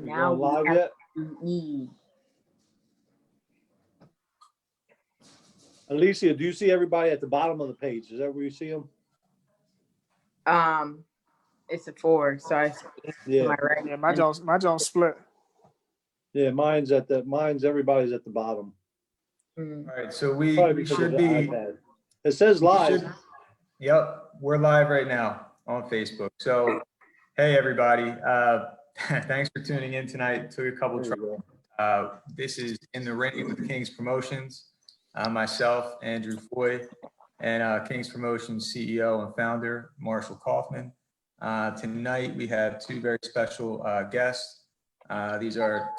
Now we live yet? need. Alycia, do you see everybody at the bottom of the page? Is that where you see them? It's a 4, so I Yeah. my right. Yeah, my Jones split. Yeah, mine's everybody's at the bottom. Mm. All right, so we Probably should because of be. the iPad. It says live. Yep, we're live right now on Facebook. So, hey everybody, thanks for tuning in tonight. Took a couple tries. This is In the Ring with Kings Promotions. Myself, Andrew Foy, and Kings Promotions CEO and founder, Marshall Kauffman. Tonight we have two very special guests. These are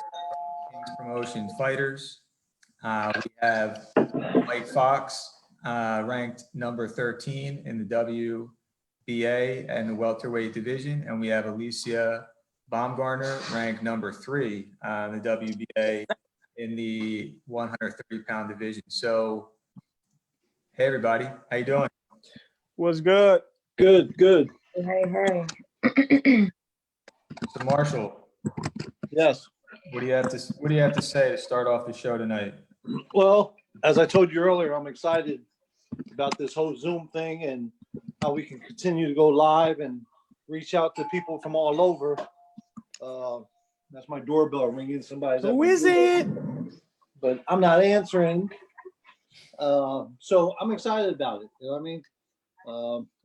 Kings Promotions fighters. We have Mike Fox, ranked number 13 in the WBA and the welterweight division, and we have Alycia Baumgardner, ranked number 3 in the WBA in the 130-pound division. So, hey everybody, how you doing? What's good? Good. Hey. So Marshall, Yes. what do you have to say to start off the show tonight? Well, as I told you earlier, I'm excited about this whole Zoom thing and how we can continue to go live and reach out to people from all over. That's my doorbell ringing. Somebody's at Who my is door. it? But I'm not answering. So I'm excited about it. You know what I mean?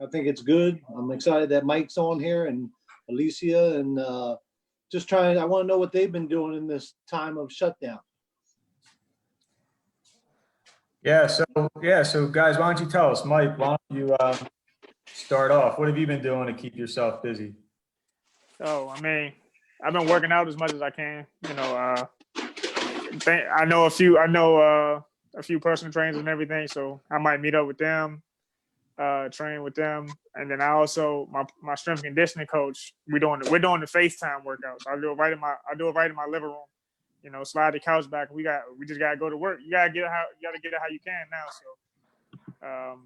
I think it's good. I'm excited that Mike's on here and Alycia, and I want to know what they've been doing in this time of shutdown. Yeah, so guys, why don't you tell us, Mike, why don't you start off? What have you been doing to keep yourself busy? Oh, I mean, I've been working out as much as I can. You know, I know a few personal trainers and everything, so I might meet up with them, train with them, and then I also my strength and conditioning coach. We're doing the FaceTime workouts. I do it right in my living room. You know, slide the couch back. We just gotta go to work. You gotta get it how you can now. So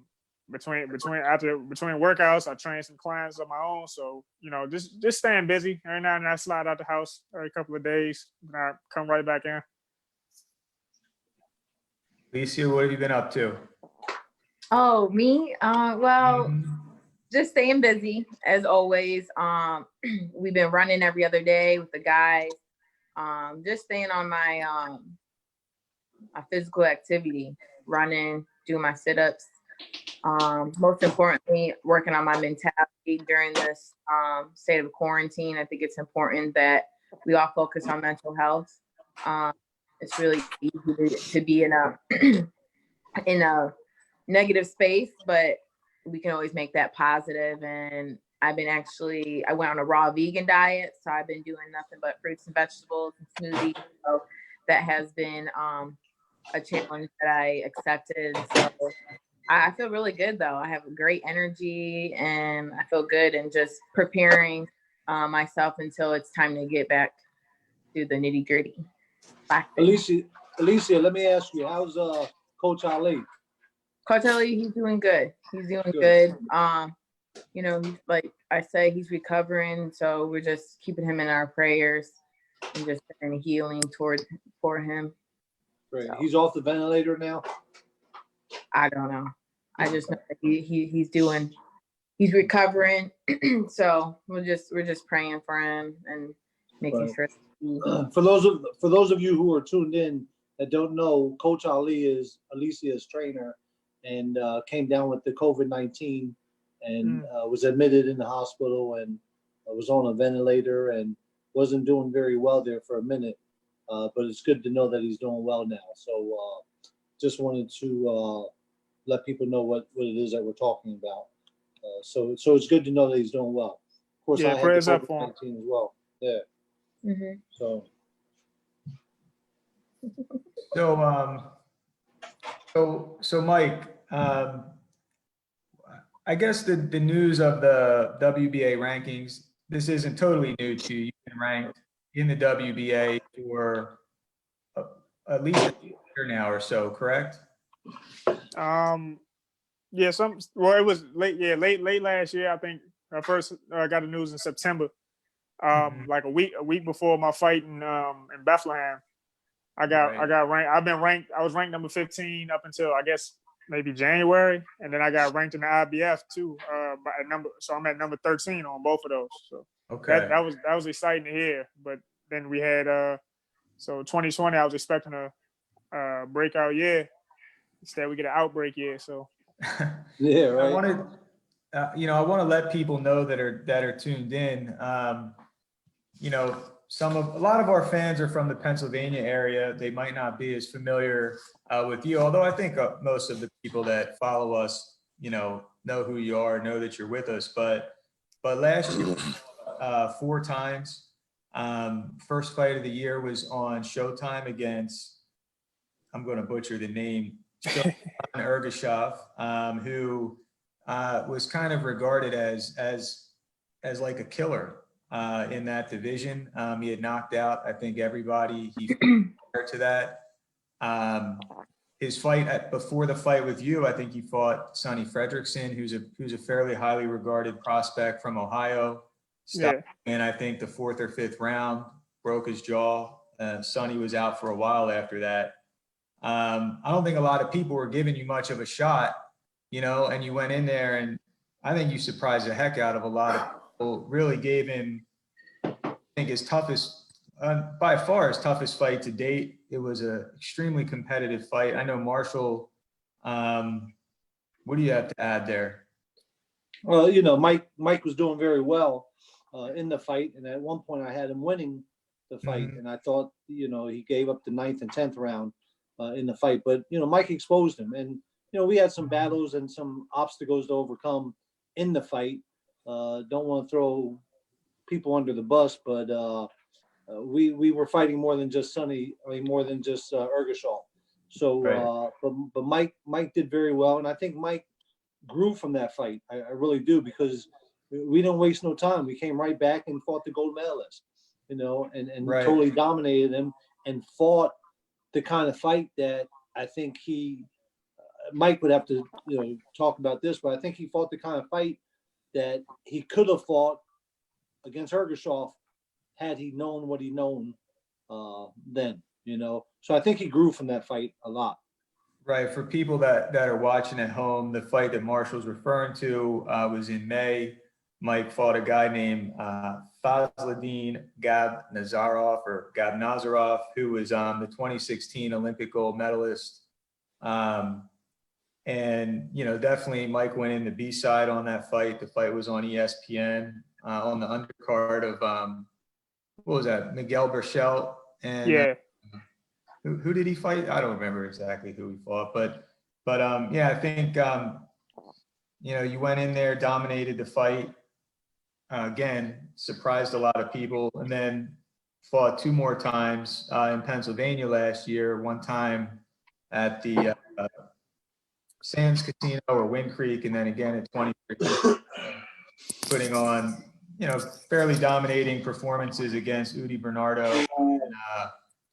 between workouts, I train some clients of my own. So, you know, just staying busy. Every now and then I slide out the house every couple of days, and I come right back in. Alycia, what have you been up to? Oh, me? Just staying busy as always. We've been running every other day with the guys. Just staying on my physical activity, running, doing my sit-ups. Most importantly, working on my mentality during this state of quarantine. I think it's important that we all focus on mental health. It's really easy to be in a negative space, but we can always make that positive. And I went on a raw vegan diet, so I've been doing nothing but fruits and vegetables and smoothies. So that has been a challenge that I accepted. So I feel really good though. I have great energy and I feel good, and just preparing myself until it's time to get back to the nitty gritty. Alycia, let me ask you, how's Coach Ali? Coach Ali, he's doing good. He's doing good. You know, he's, like I say, he's recovering. So we're just keeping him in our prayers and just healing for him. Great. So, he's off the ventilator now? I don't know. I just know that he's recovering. So we're just praying for him and making sure. For those of you who are tuned in that don't know, Coach Ali is Alycia's trainer, and came down with the COVID-19 and was admitted in the hospital and was on a ventilator and wasn't doing very well there for a minute. But it's good to know that he's doing well now. So just wanted to let people know what it is that we're talking about. So it's good to know that he's doing well. Of course, I had the COVID-19 as well. Yeah. Mm-hmm. So Mike, I guess the news of the WBA rankings, this isn't totally new to you. You've been ranked in the WBA for at least a year now or so, correct? Yeah, it was late last year. I think I first got the news in September. like a week before my fight in Bethlehem. I got ranked. I've been ranked. I was ranked number 15 up until I guess maybe January, and then I got ranked in the IBF too. So I'm at number 13 on both of those. So that was exciting to hear. But then we had so 2020. I was expecting a breakout year. Instead, we get an outbreak year. So yeah, right. I wanted, I want to let people know that are tuned in. A lot of our fans are from the Pennsylvania area. They might not be as familiar with you, although I think most of the people that follow us, know who you are, know that you're with us. But last year, 4 times. First fight of the year was on Showtime against, I'm going to butcher the name, Ergashov, who was kind of regarded as like a killer in that division. He had knocked out, I think, everybody he prior to that. His fight before the fight with you, I think he fought Sonny Fredrickson, who's a fairly highly regarded prospect from Ohio. And I think the 4th or 5th round, broke his jaw. Sonny was out for a while after that. I don't think a lot of people were giving you much of a shot, and you went in there, and I think you surprised the heck out of a lot of people. Really gave him, I think, his toughest, by far his toughest fight to date. It was an extremely competitive fight. I know Marshall. What do you have to add there? Well, Mike was doing very well in the fight, and at one point I had him winning the fight, and I thought, he gave up the 9th and 10th round in the fight, but Mike exposed him, and we had some battles and some obstacles to overcome in the fight. Don't want to throw people under the bus, but we were fighting more than just more than just Ergashaw. So, right. But Mike did very well, and I think Mike grew from that fight. I really do, because we didn't waste no time. We came right back and fought the gold medalist, and right. Totally dominated him and fought the kind of fight that I think Mike would have to, talk about this, but I think he fought the kind of fight that he could have fought against Ergashaw had he known what he known then, So I think he grew from that fight a lot. Right. For people that are watching at home, the fight that Marshall's referring to was in May. Mike fought a guy named Fazladin Gabnazarov, who was the 2016 Olympic gold medalist. And, definitely Mike went in the B-side on that fight. The fight was on ESPN on the undercard of, what was that, Miguel Berchelt. And yeah. Who did he fight? I don't remember exactly who he fought, but yeah, I think, you went in there, dominated the fight. Again, surprised a lot of people, and then fought 2 more times in Pennsylvania last year. One time at the Sands Casino or Wind Creek, and then again at 2013, putting on, fairly dominating performances against Udi Bernardo and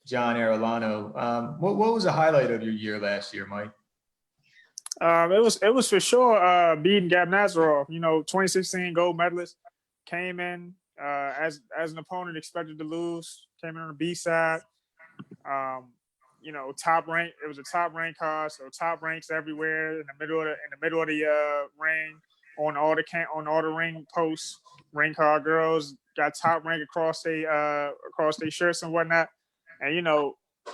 John Arellano. What was the highlight of your year last year, Mike? It was for sure beating Gabnazarov. 2016 gold medalist, came in as an opponent expected to lose. Came in on the B side. Top rank. It was a top rank card, so top ranks everywhere in the middle of the ring, on all the ring posts. Ring card girls got top rank across their shirts and whatnot. And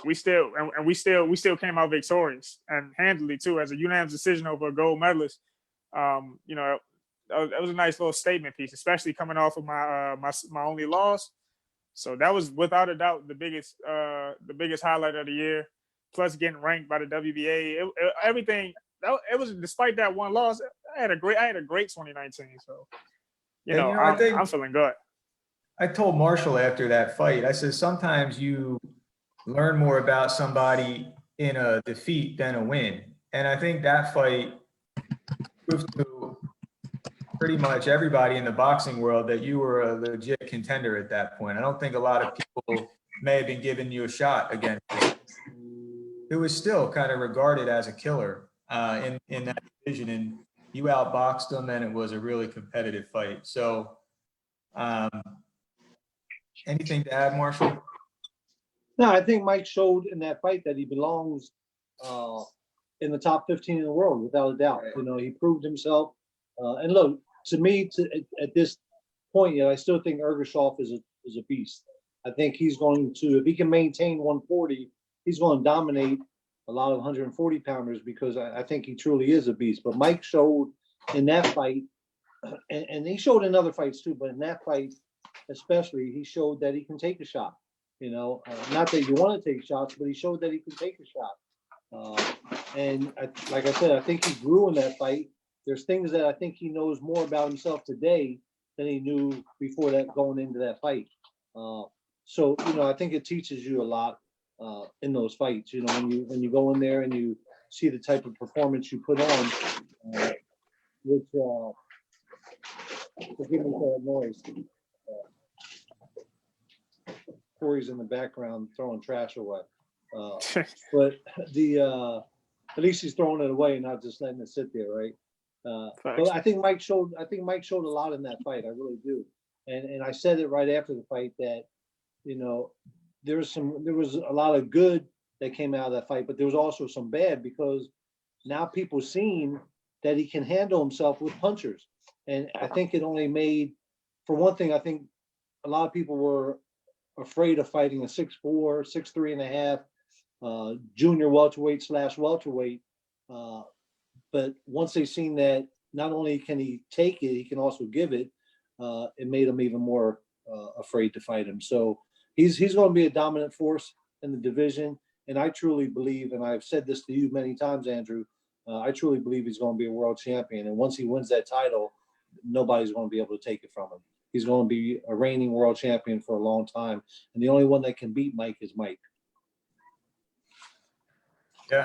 we still came out victorious, and handily too, as a unanimous decision over a gold medalist. That was a nice little statement piece, especially coming off of my only loss. So that was without a doubt the biggest highlight of the year. Plus getting ranked by the WBA, everything. It was, despite that one loss, I had a great 2019. So I'm feeling good. I told Marshall after that fight, I said, sometimes you learn more about somebody in a defeat than a win. And I think that fight proved to pretty much everybody in the boxing world that you were a legit contender at that point. I don't think a lot of people may have been giving you a shot against you. It was still kind of regarded as a killer in that division, and you outboxed them, and it was a really competitive fight. So anything to add, Marshall? No, I think Mike showed in that fight that he belongs in the top 15 in the world, without a doubt. You know, he proved himself. And look, to me, at this point, I still think Ergashoff is a beast. I think he's going to, if he can maintain 140, he's going to dominate a lot of 140 pounders, because I think he truly is a beast. But Mike showed in that fight, and he showed in other fights too, but in that fight especially, he showed that he can take a shot. You know, not that you want to take shots, but he showed that he can take a shot. And like I said, I think he grew in that fight. There's things that I think he knows more about himself today than he knew before that, going into that fight. So, you know, I think it teaches you a lot in those fights. You know, when you go in there and you see the type of performance you put on, which forgive me for that noise. Corey's in the background throwing trash away. But at least he's throwing it away and not just letting it sit there, right? But I think Mike showed a lot in that fight. I really do. And I said it right after the fight that, you know, there was a lot of good that came out of that fight, but there was also some bad, because now people seen that he can handle himself with punchers. And I think it only made, for one thing, I think a lot of people were afraid of fighting a 6'4", 6'3.5", junior welterweight / welterweight. But once they seen that not only can he take it, he can also give it, it made him even more afraid to fight him. So he's going to be a dominant force in the division. And I truly believe, and I've said this to you many times, Andrew, I truly believe he's going to be a world champion. And once he wins that title, nobody's going to be able to take it from him. He's going to be a reigning world champion for a long time. And the only one that can beat Mike is Mike. Yeah,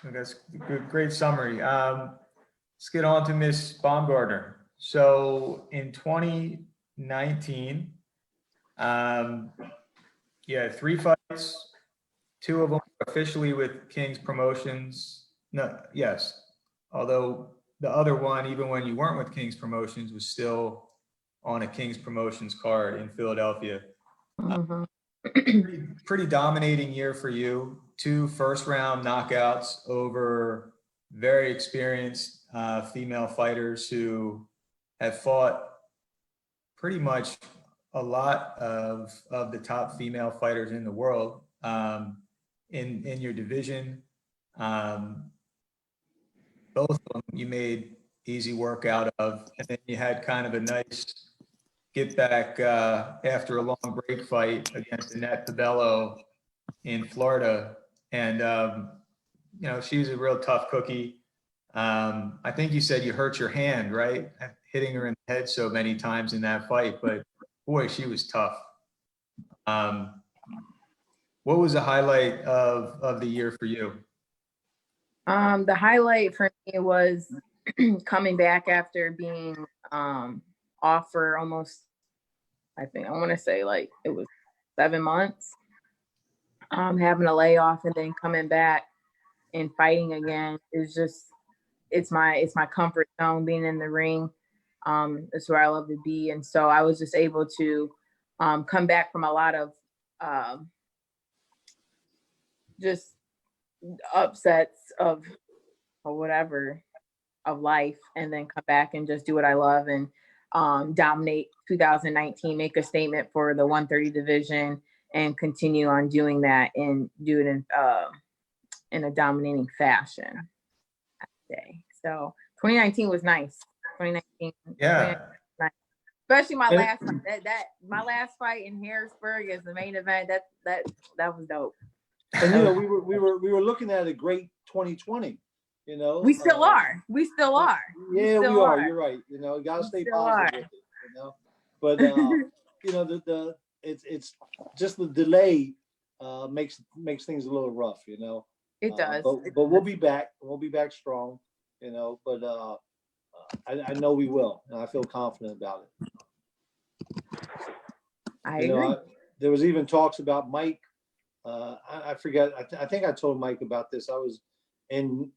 that's a great summary. Let's get on to Miss Baumgardner. So in 2019, yeah, 3 fights, 2 of them officially with King's Promotions. No, yes. Although the other one, even when you weren't with King's Promotions, was still on a King's Promotions card in Philadelphia. Mm-hmm. Pretty dominating year for you. 2 first-round knockouts over very experienced female fighters who have fought pretty much a lot of the top female fighters in the world in your division. Both of them you made easy work out of, and then you had kind of a nice get back after a long break fight against Annette Tabello in Florida. And, you know, she was a real tough cookie. I think you said you hurt your hand, right? Hitting her in the head so many times in that fight, but boy, she was tough. What was the highlight of the year for you? The highlight for me was coming back after being off for almost, I want to say like it was 7 months, having a layoff and then coming back and fighting again is just, it's my comfort zone. Being in the ring, it's where I love to be. And so I was just able to come back from a lot of just upsets of or whatever of life, and then come back and just do what I love and dominate 2019, make a statement for the 130 division, and continue on doing that and do it in a dominating fashion. So 2019 was nice. 2019, yeah, 2019 was nice. Especially my last fight. My last fight in Harrisburg as the main event. That was dope. And you know, we were looking at a great 2020. You know, we still are. We still are. Yeah, we are. You're right. You know, you gotta stay positive with it. You know, but you know, it's just the delay makes things a little rough. You know, it does. But we'll be back. We'll be back strong. You know, but I know we will, and I feel confident about it. I agree. There was even talks about Mike. I forget. I think I told Mike about this. I was in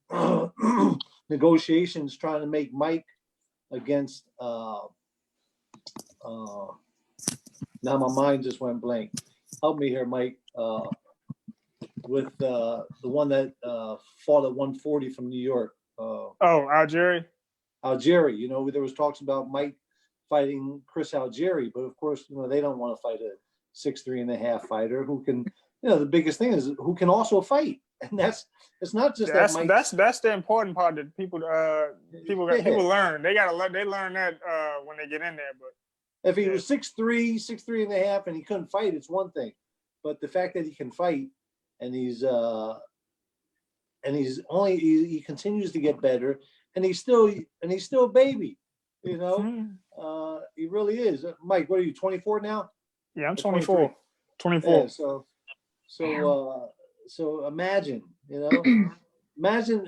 negotiations trying to make Mike against Now my mind just went blank. Help me here, Mike. With the one that fought at 140 from New York. Algieri. Algieri. You know, there was talks about Mike fighting Chris Algieri, but of course, you know, they don't want to fight a 6'3.5" fighter who can. You know, the biggest thing is who can also fight, and it's not just that Mike. That's the important part that people learn. They learn that when they get in there. But if he was 6'3.5", and he couldn't fight, it's one thing. But the fact that he can fight, and he continues to get better, and he's still a baby, you know. He really is. Mike, what are you, 24 now? Yeah, I'm 24. 24. Yeah, so imagine, you know,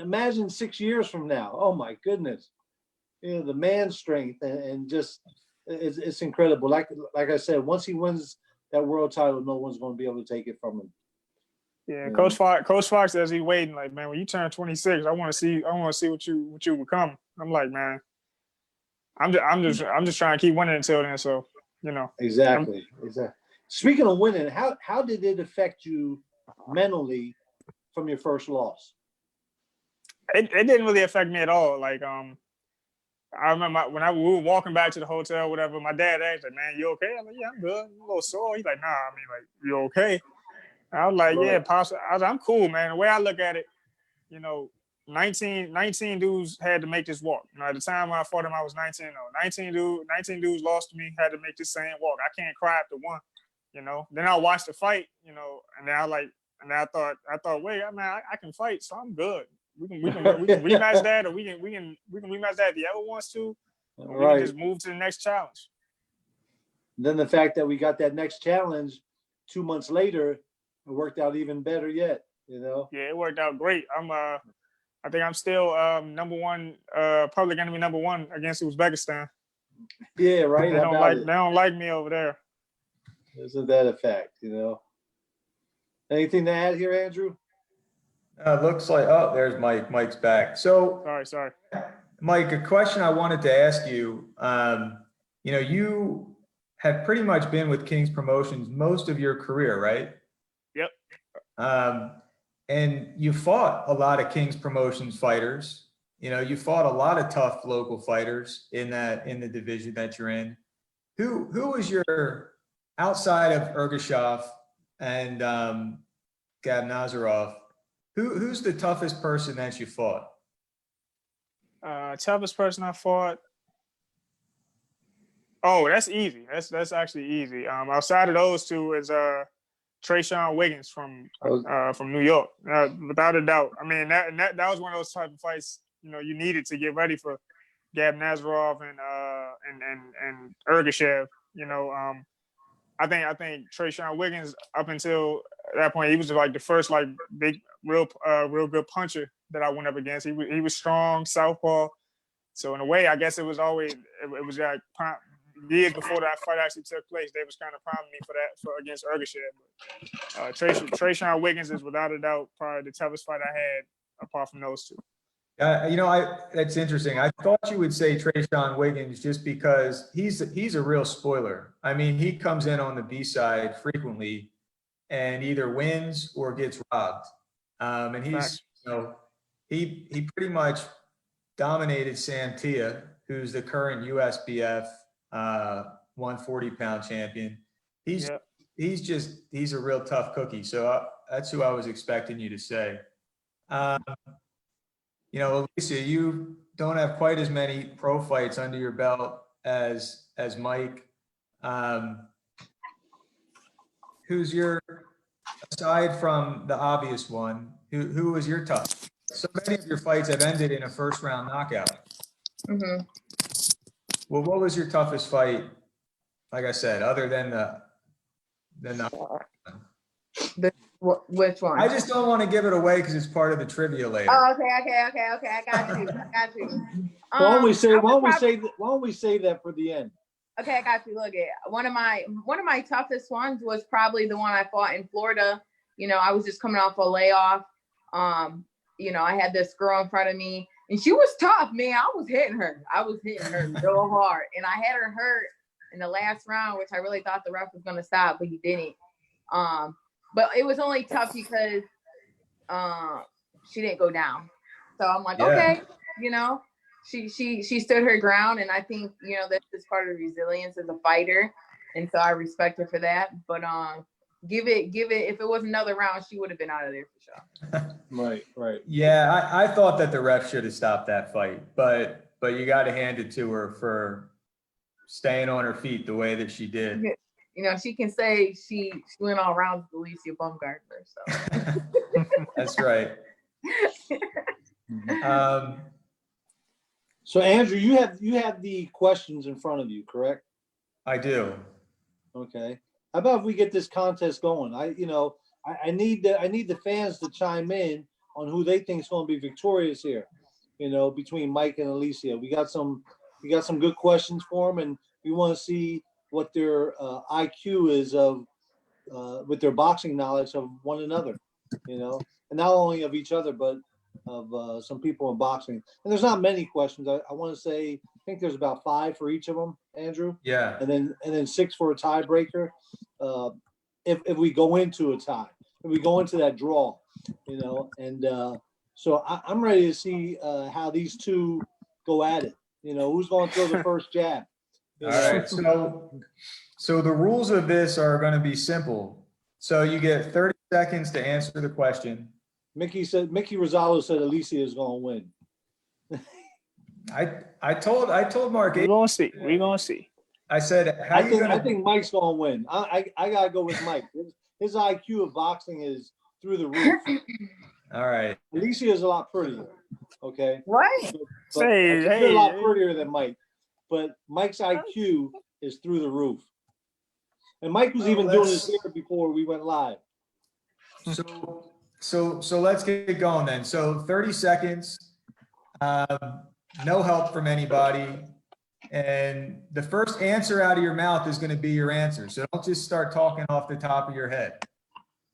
imagine 6 years from now. Oh my goodness, you know, the man strength and just it's incredible. Like I said, once he wins that world title, no one's going to be able to take it from him. Yeah, Coach Fox says he's waiting. Like, man, when you turn 26, I want to see what you become. I'm like, man, I'm just trying to keep winning until then. So, you know. Exactly. Speaking of winning, how did it affect you mentally from your first loss? It didn't really affect me at all. Like, I remember when we were walking back to the hotel, whatever, my dad asked, like, man, you okay? I'm like, yeah, I'm good. I'm a little sore. He's like, nah, I mean, like, you okay? I was like, yeah, Pops. I was like, I'm cool, man. The way I look at it, you know, 19 dudes had to make this walk. You know, at the time when I fought him, I was 19. No, 19 dudes lost to me, had to make this same walk. I can't cry after one, you know. Then I watched the fight, you know, and then I thought, wait, man, I can fight, so I'm good. We can rematch that, or we can rematch that if he ever wants to. Or we can just move to the next challenge. And then the fact that we got that next challenge 2 months later, it worked out even better yet, you know? Yeah, it worked out great. I think I'm still number one, public enemy number one against Uzbekistan. Yeah, right. They don't like me over there. Isn't that a fact, you know? Anything to add here, Andrew? Looks like, there's Mike. Mike's back. So sorry. Mike, a question I wanted to ask you, you know, you have pretty much been with King's Promotions most of your career, right? Yep. And you fought a lot of King's Promotions fighters. You know, you fought a lot of tough local fighters in the division that you're in. Who was your, outside of Ergashev and Gab Nazarov, who's the toughest person that you fought? Toughest person I fought. Oh, that's easy. That's actually easy. Outside of those two is Trayshawn Wiggins from New York, without a doubt. I mean, that was one of those type of fights, you know, you needed to get ready for Gab Nazarov and Ergashev. You know, I think Trayshawn Wiggins, up until that point, he was like the first like big, real good puncher that I went up against. He was strong, southpaw. So in a way, I guess it was always it was like years before that fight actually took place. They was kind of priming me for against Ergashev. But Trayshawn Wiggins is without a doubt probably the toughest fight I had apart from those two. You know, that's interesting. I thought you would say Trayshawn Wiggins just because he's a real spoiler. I mean, he comes in on the B side frequently and either wins or gets robbed. And he's, you know, he pretty much dominated Sam Tia, who's the current USBF 140-pound champion. He's a real tough cookie. So that's who I was expecting you to say. You know, Alycia, you don't have quite as many pro fights under your belt as Mike. Who's your, aside from the obvious one, who was your tough? So many of your fights have ended in a first round knockout. Mm-hmm. Well, what was your toughest fight? Like I said, other than Which one? I just don't want to give it away because it's part of the trivia later. Oh, okay. I got you. Why don't we say that for the end? Okay, I got you. Look, one of my toughest ones was probably the one I fought in Florida. You know, I was just coming off a layoff. You know, I had this girl in front of me, and she was tough, man. I was hitting her real hard, and I had her hurt in the last round, which I really thought the ref was going to stop, but he didn't. But it was only tough because she didn't go down. So I'm like, okay, you know, she stood her ground, and I think, you know, that's just part of the resilience as a fighter, and so I respect her for that. But give it. If it was another round, she would have been out of there for Right. Yeah, I thought that the ref should have stopped that fight, but you got to hand it to her for staying on her feet the way that she did. sure. You know, she can say she went all rounds with Alycia Baumgardner. So That's right. So Andrew, you have the questions in front of you, correct? I do. Okay. How about if we get this contest going? I need the fans to chime in on who they think is going to be victorious here. You know, between Myke and Alycia, we got some good questions for them, and we want to see what their IQ is of with their boxing knowledge of one another. You know, and not only of each other, but of some people in boxing. And there's not many questions. I want to say, I think there's about 5 for each of them, Andrew. Yeah. And then 6 for a tiebreaker. If we go into a tie, if we go into that draw, you know, and so I'm ready to see how these two go at it. You know, who's going to throw the first jab? All right. So the rules of this are going to be simple. So you get 30 seconds to answer the question. Mickey Rosalo said Alycia is going to win. I told Mark. We're gonna see. We're gonna see. I said, I think Mike's going to win. I got to go with Myke. His IQ of boxing is through the roof. All right. Alycia is a lot prettier. Okay. right. But she's a lot prettier than Myke. But Mike's IQ is through the roof. And Myke was even doing this here before we went live. So let's get going then. So 30 seconds, no help from anybody. And the first answer out of your mouth is going to be your answer. So don't just start talking off the top of your head.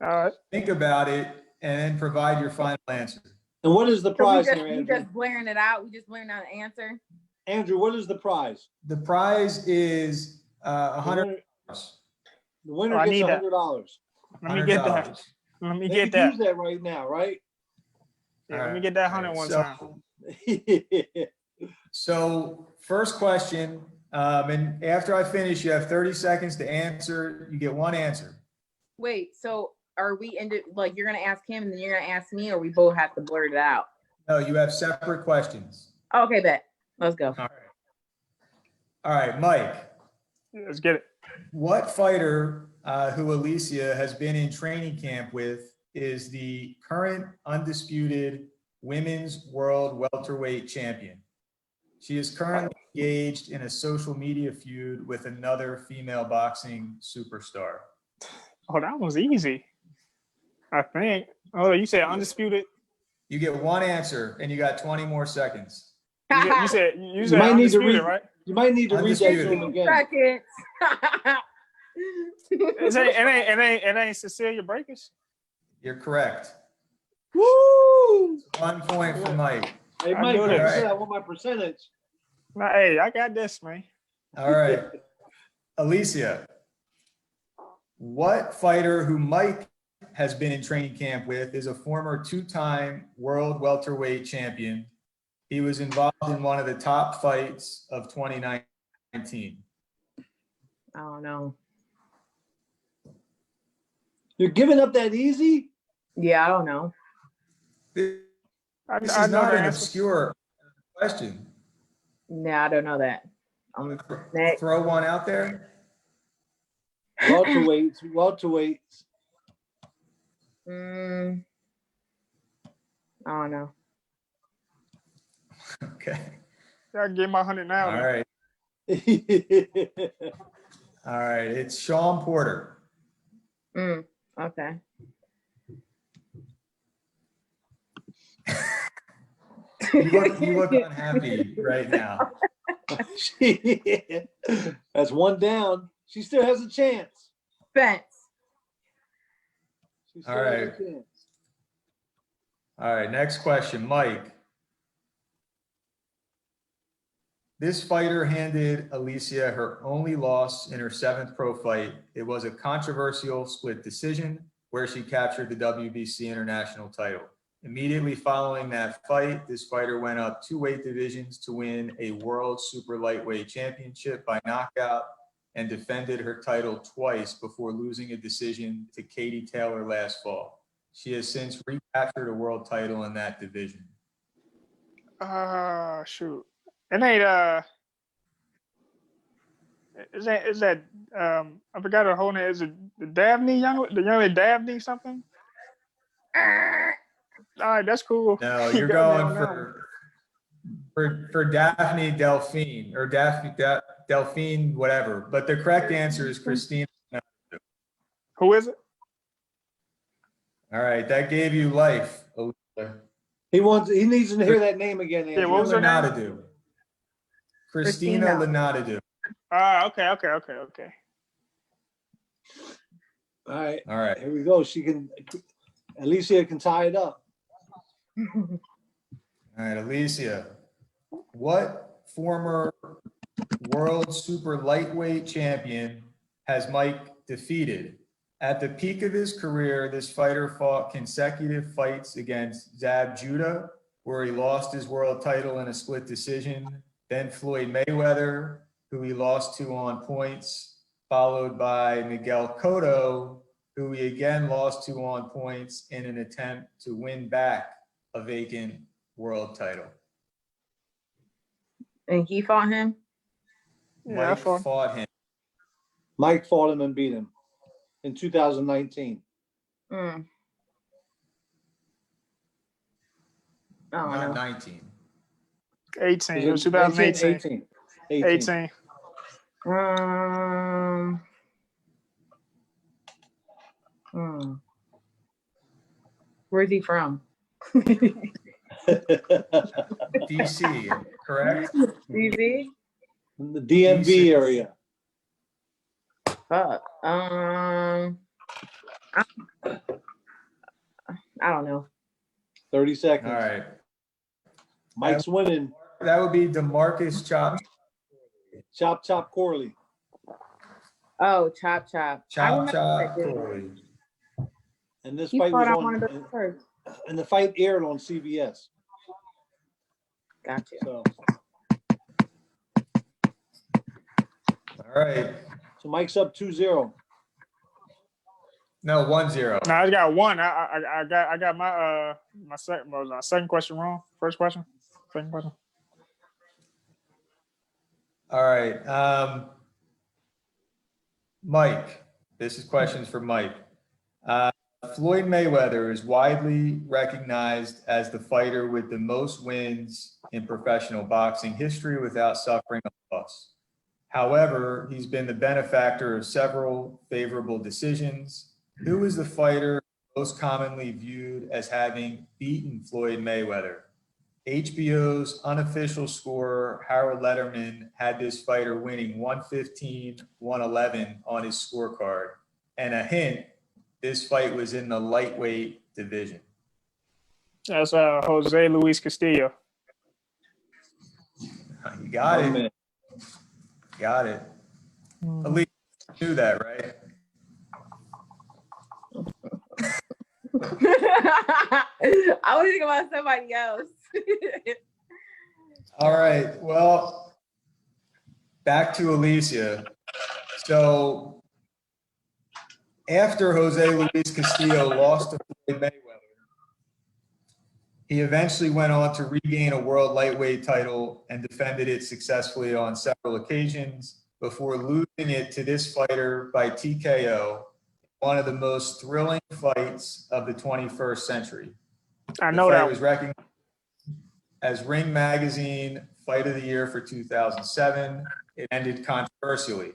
All right. Think about it and then provide your final answer. And what is the prize here, We Andrew? just blaring it out. We just blaring out an answer. Andrew, what is the prize? The prize is $100. The winner gets $100. Let me get that. Let me get that. Use that right now, right? Yeah, let me get that 100 one time. So first question, and after I finish, you have 30 seconds to answer. You get one answer. Wait, so are we like you're gonna ask him and then you're gonna ask me, or we both have to blurt it out? No, you have separate questions. Okay, bet. Let's go. All right, Myke. Let's get it. What fighter who Alycia has been in training camp with is the current undisputed women's world welterweight champion? She is currently engaged in a social media feud with another female boxing superstar. Oh, that was easy. I think. Oh, you said undisputed? You get one answer and you got 20 more seconds. You said might need to undisputed, read, right? You might need to read that to him again. Seconds. It ain't Cecilia Breakers? You're correct. Woo! 1 point for Myke. Hey, Mike, do like this. I said, I want my percentage. Nah, hey, I got this, man. All right. Alycia, what fighter who Myke has been in training camp with is a former 2-time world welterweight champion? He was involved in one of the top fights of 2019. I don't know. You're giving up that easy? Yeah, I don't know. This is I know not the an answer. obscure question. Nah, I don't know that. Next. Throw one out there. Welterweights. I don't know. Okay. I get my 100 now. All man. right. All right. It's Sean Porter. Okay. You look unhappy right now. That's one down. She still has a chance. Fence. She still All has right. a chance. All right. Next question, Myke. This fighter handed Alycia her only loss in her 7th pro fight. It was a controversial split decision where she captured the WBC international title. Immediately following that fight, this fighter went up 2 weight divisions to win a world super lightweight championship by knockout and defended her title twice before losing a decision to Katie Taylor last fall. She has since recaptured a world title in that division. Shoot. It ain't is that I forgot her whole name. Is it the Dabney the young lady Dabney something? All right, that's cool. No, You you're got me going on that one. for Daphne Delphine or Delphine, whatever. But the correct answer is Christina. Who is it? All right, that gave you life, Alycia. He needs to hear that name again. Yeah, what was her name? Linadadu. Christina Linadadu. Okay. All right. Here we go. Alycia can tie it up. All right, Alycia. What former world super lightweight champion has Myke defeated? At the peak of his career, this fighter fought consecutive fights against Zab Judah, where he lost his world title in a split decision, then Floyd Mayweather, who he lost to on points, followed by Miguel Cotto, who he again lost to on points in an attempt to win back a vacant world title. And he fought him? Yeah, Myke fought him. Myke fought him and beat him in 2019. I don't Not know. 19. 18. It was 2018. 18. Where's he from? DC, correct? DV? The DMV DC. area. Fuck. I don't know. 30 seconds. All right. Mike's winning. That would be DeMarcus Chop Corley. Oh, Chop. I remember that dude. Corley. And this He fight fought was on one of on, those cards. and the fight aired on CBS. Gotcha. So All right. So Mike's up 2-0. No, 1-0. No, I got one. I got my second question wrong. First question. Second question. All right. Mike, this is questions for Mike. Floyd Mayweather is widely recognized as the fighter with the most wins in professional boxing history without suffering a loss. However, he's been the benefactor of several favorable decisions. Who is the fighter most commonly viewed as having beaten Floyd Mayweather? HBO's unofficial scorer, Harold Letterman, had this fighter winning 115-111 on his scorecard. And a hint, this fight was in the lightweight division. That's Jose Luis Castillo. You got it. Got it. Alycia, you knew that, right? I was thinking about somebody else. All right. Well, back to Alycia. So after Jose Luis Castillo lost to Floyd Mayweather, he eventually went on to regain a world lightweight title and defended it successfully on several occasions before losing it to this fighter by TKO, one of the most thrilling fights of the 21st century. I know the fight that was recognized as Ring Magazine Fight of the Year for 2007. It ended controversially.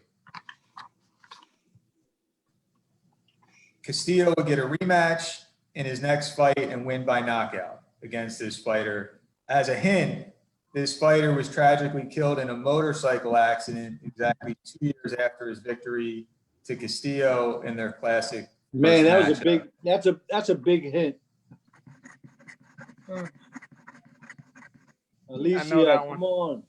Castillo would get a rematch in his next fight and win by knockout against this fighter. As a hint, this fighter was tragically killed in a motorcycle accident exactly 2 years after his victory to Castillo in their classic. Man, that was a big. That's a big hint. Alycia, come on.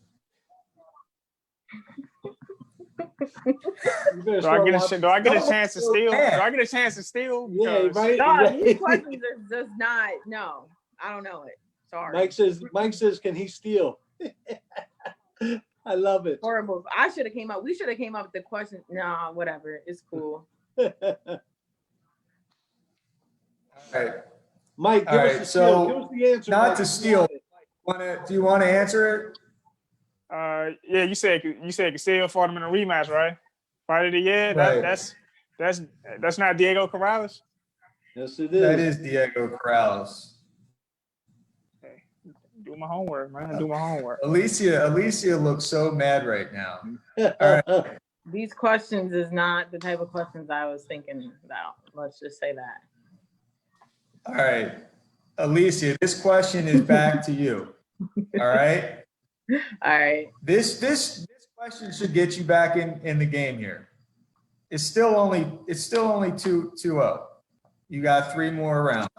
You better Do I start get watching. do I get a chance to steal? Do I get a chance to steal? Yeah, Because- right. No, right. these questions are just not. No, I don't know it. Sorry. Mike says, can he steal? I love it. Horrible. I should have came up. We should have came up with the question. Nah, whatever. It's cool. All right. Mike, give All us right, the so steal. Give us the answer. not Mike. to steal. Do you want to answer it? Yeah, you said Castillo fought him in a rematch, right? Fight of the year. Right. That's not Diego Corrales. Yes, it is. That is Diego Corrales. Okay. Do my homework, man. Do my homework. Alycia looks so mad right now. These questions is not the type of questions I was thinking about. Let's just say that. All right, Alycia, this question is back to you. All right. All right. This question should get you back in the game here. It's still only 2-0. You got 3 more rounds.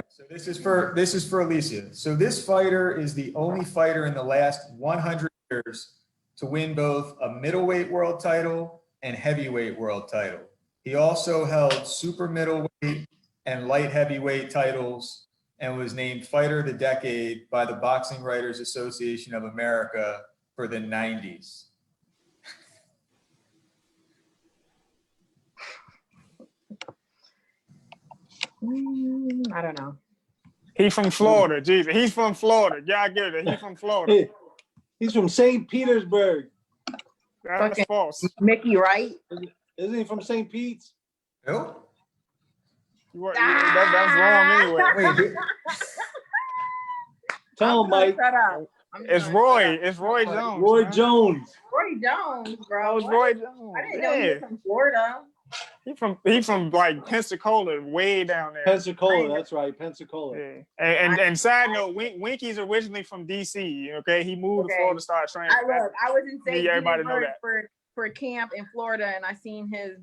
So this is for Alycia. So this fighter is the only fighter in the last 100 years to win both a middleweight world title and heavyweight world title. He also held super middleweight and light heavyweight titles and was named Fighter of the Decade by the Boxing Writers Association of America for the 90s. I don't know. He's from Florida. Jesus, he's from Florida. Yeah, I get it. He's from Florida. He's from St. Petersburg. That's Fucking false. Mickey, right? Isn't he from St. Pete's? Nope. That's wrong anyway. Wait, Tell him, Mike. Shut up. It's Roy. It's Roy Jones. Roy man. Jones. Roy Jones, That bro. was What? Roy Jones. I didn't know he was from Florida. He from like Pensacola, way down there. Pensacola. That's right. Pensacola. Yeah. And side note, Winky's originally from DC. Okay, he moved to Florida to start training. I was in St. Need everybody to know Petersburg that. for camp in Florida, and I seen his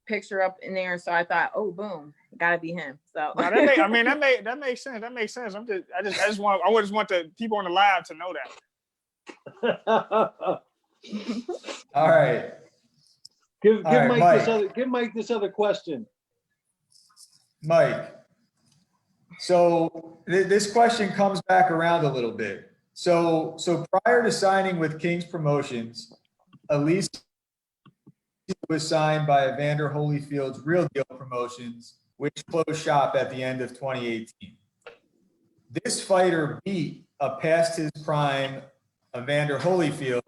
picture up in there, so I thought, oh, boom, gotta be him. So Now, that makes sense. That makes sense. I just want the people on the live to know that. all right. Give right, Mike this other question. Mike, so this question comes back around a little bit. So prior to signing with King's Promotions, Alycia was signed by Evander Holyfield's Real Deal Promotions, which closed shop at the end of 2018. This fighter beat a past his prime Evander Holyfield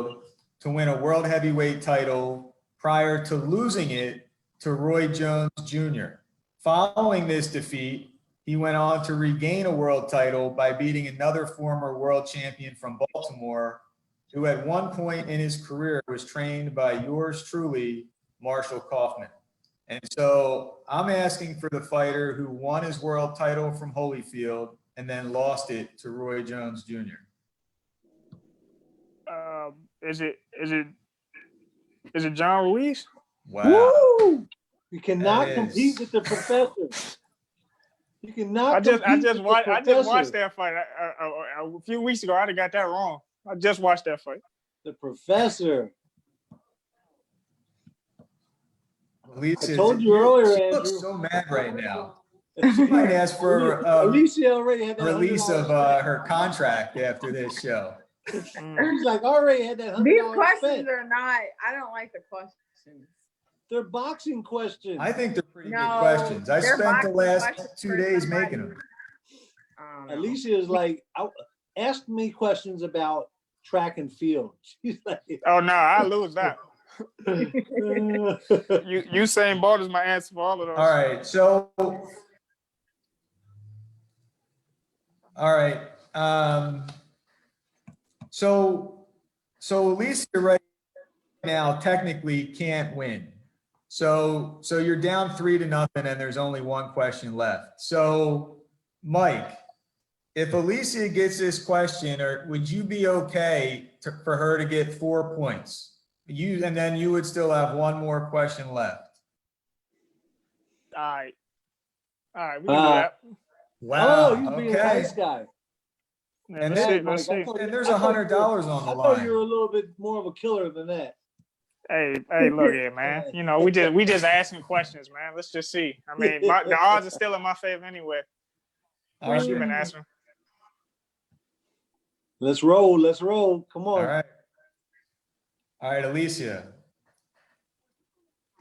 to win a world heavyweight title prior to losing it to Roy Jones Jr. Following this defeat, he went on to regain a world title by beating another former world champion from Baltimore, who at one point in his career was trained by yours truly, Marshall Kauffman. And so I'm asking for the fighter who won his world title from Holyfield and then lost it to Roy Jones Jr. Is it John Ruiz? Wow. Woo! You cannot compete with the professor. You cannot. I just watched that fight a few weeks ago. I'd have got that wrong. I just watched that fight. The professor. Alycia, I told you earlier, she Andrew. looks so mad right now. She might ask for Alycia already had that release of $100 her contract after this show. He's like, I already had that $100. these questions spent. are not. I don't like the questions. They're boxing questions. I think they're pretty No, good questions. I they're spent the boxing last questions 2 for days somebody. making them. Alycia is like, ask me questions about track and field. She's like, Oh no, I lose that. Usain Bolt is my answer for all of those. All right, so so Alycia right now technically can't win. So you're down 3-0 and there's only one question left. So Mike, if Alycia gets this question, would you be okay for her to get 4 points? And then you would still have one more question left. All right, we can do that. Wow. Oh, you being a Okay. nice guy. Yeah, And let's then- see. Let's see. And there's $100 on the I thought you were line. a little bit more of a killer than that. Hey, look here, man. You know, we just asking questions, man. Let's just see. I mean, the odds are still in my favor anyway. All What you right. been asking? Let's roll. Let's roll. Come All on. right. All right, Alycia.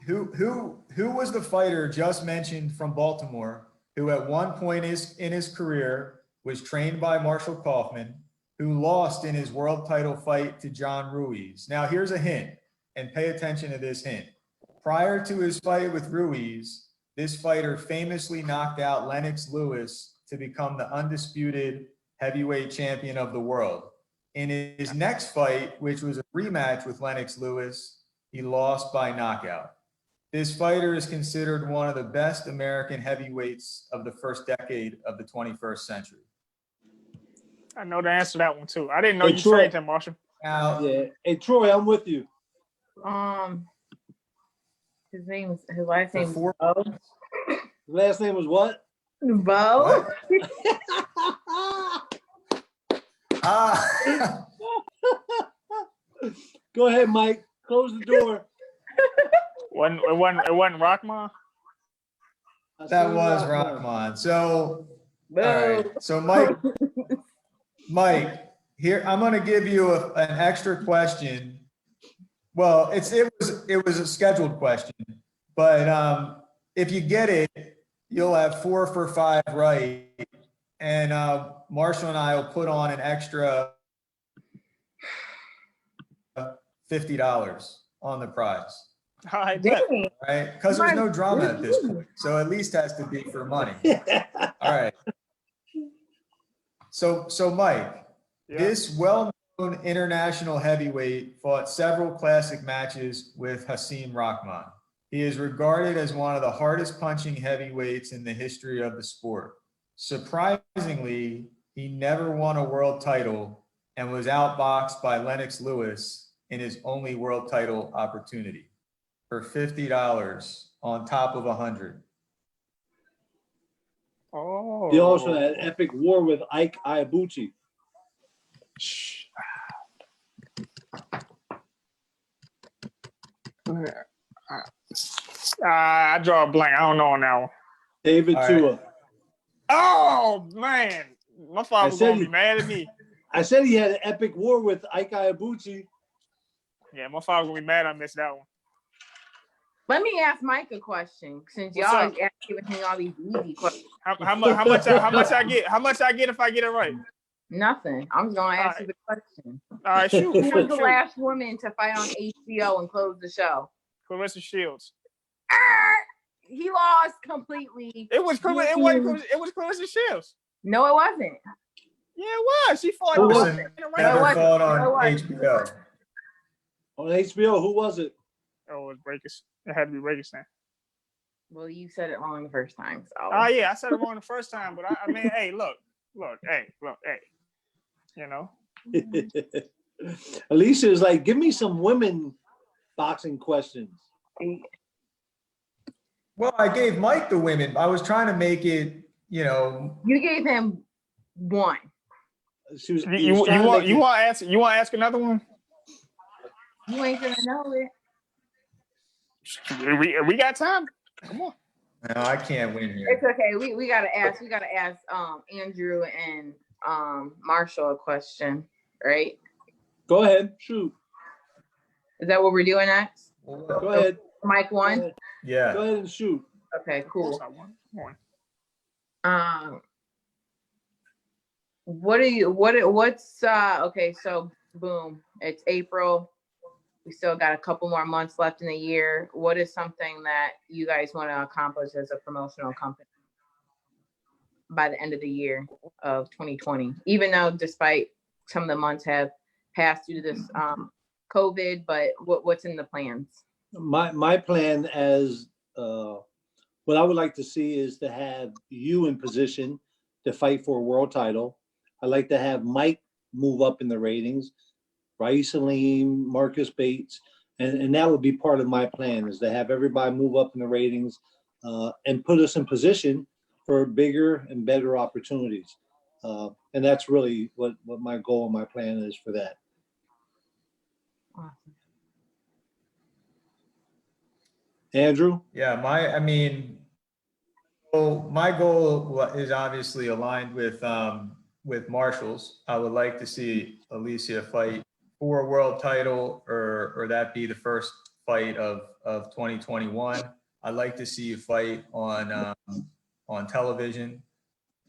Who was the fighter just mentioned from Baltimore who at one point in his career was trained by Marshall Kauffman, who lost in his world title fight to John Ruiz? Now, here's a hint, and pay attention to this hint. Prior to his fight with Ruiz, this fighter famously knocked out Lennox Lewis to become the undisputed heavyweight champion of the world. In his next fight, which was a rematch with Lennox Lewis, he lost by knockout. This fighter is considered one of the best American heavyweights of the first decade of the 21st century. I know the answer to that one too. I didn't know Hey, you Troy. trained him, Marshall. Now, Yeah. Hey, Troy, I'm with you. His last for name is four- Bo. His last name was what? Bo. What? Ah, Go ahead, Mike. Close the door. It wasn't Rockman. that was Rahman. So, Bo. all right. So, Mike, here I'm going to give you an extra question. Well, it was a scheduled question, but if you get it, you'll have 4 for 5 right, and Marshall and I will put on an extra $50 on the prize. All right, bet. Dang. Right? Because there's no drama at this point. So at least has to be for money. All right. So Mike, Yeah. this well-known international heavyweight fought several classic matches with Hasim Rahman. He is regarded as one of the hardest punching heavyweights in the history of the sport. Surprisingly, he never won a world title and was outboxed by Lennox Lewis in his only world title opportunity for $50 on top of 100. Oh. He also had an epic war with Ike Iabuchi. I draw a blank. I don't know on that one. David All right. Tua. Oh man, my father said gonna be he- mad at me. I said he had an epic war with Ike Iabuchi. Yeah, my father gonna be mad I missed that one. Let me ask Mike a question, since What's y'all up? are giving him all these easy questions. How much I get? How much I get if I get it right? Nothing. I'm just gonna ask All you the question. All right, shoot. Who was shoot, the shoot. last woman to fight on HBO and close the show? Clarissa Shields. He lost completely. It was Clarissa Shields. No, it wasn't. Yeah, it was. She fought. Who was in it? the No, Never it wasn't. fought No, it on wasn't. HBO. On HBO, who was it? Oh, it was Breakers. It had to be Breakers then. Well, you said it wrong the first time, so. Oh yeah, I said it wrong the first time, but I mean, hey, look, hey. You know, Alycia is like, give me some women boxing questions. Well, I gave Mike the women. I was trying to make it, you know. You gave him one. She was, you want to ask another one? You ain't gonna know it. We got time. Come on. No, I can't win here. It's okay. We gotta ask. We gotta ask Andrew and Marshall a question, right? Go ahead, shoot. Is that what we're doing next? Go ahead. Mike Go one. ahead. Yeah. Go ahead and shoot. Okay, cool. What's okay, so boom, it's April. We still got a couple more months left in the year. What is something that you guys want to accomplish as a promotional company by the end of the year of 2020? Even though despite some of the months have passed due to this COVID, but what's in the plans? My plan as what I would like to see is to have you in position to fight for a world title. I'd like to have Mike move up in the ratings, Raees Salim, Marcus Bates, and that would be part of my plan, is to have everybody move up in the ratings and put us in position for bigger and better opportunities. And that's really what my goal and my plan is for that. Awesome. Andrew? Yeah, my goal is obviously aligned with Marshall's. I would like to see Alycia fight for a world title, or that be the first fight of 2021. I'd like to see you fight on television.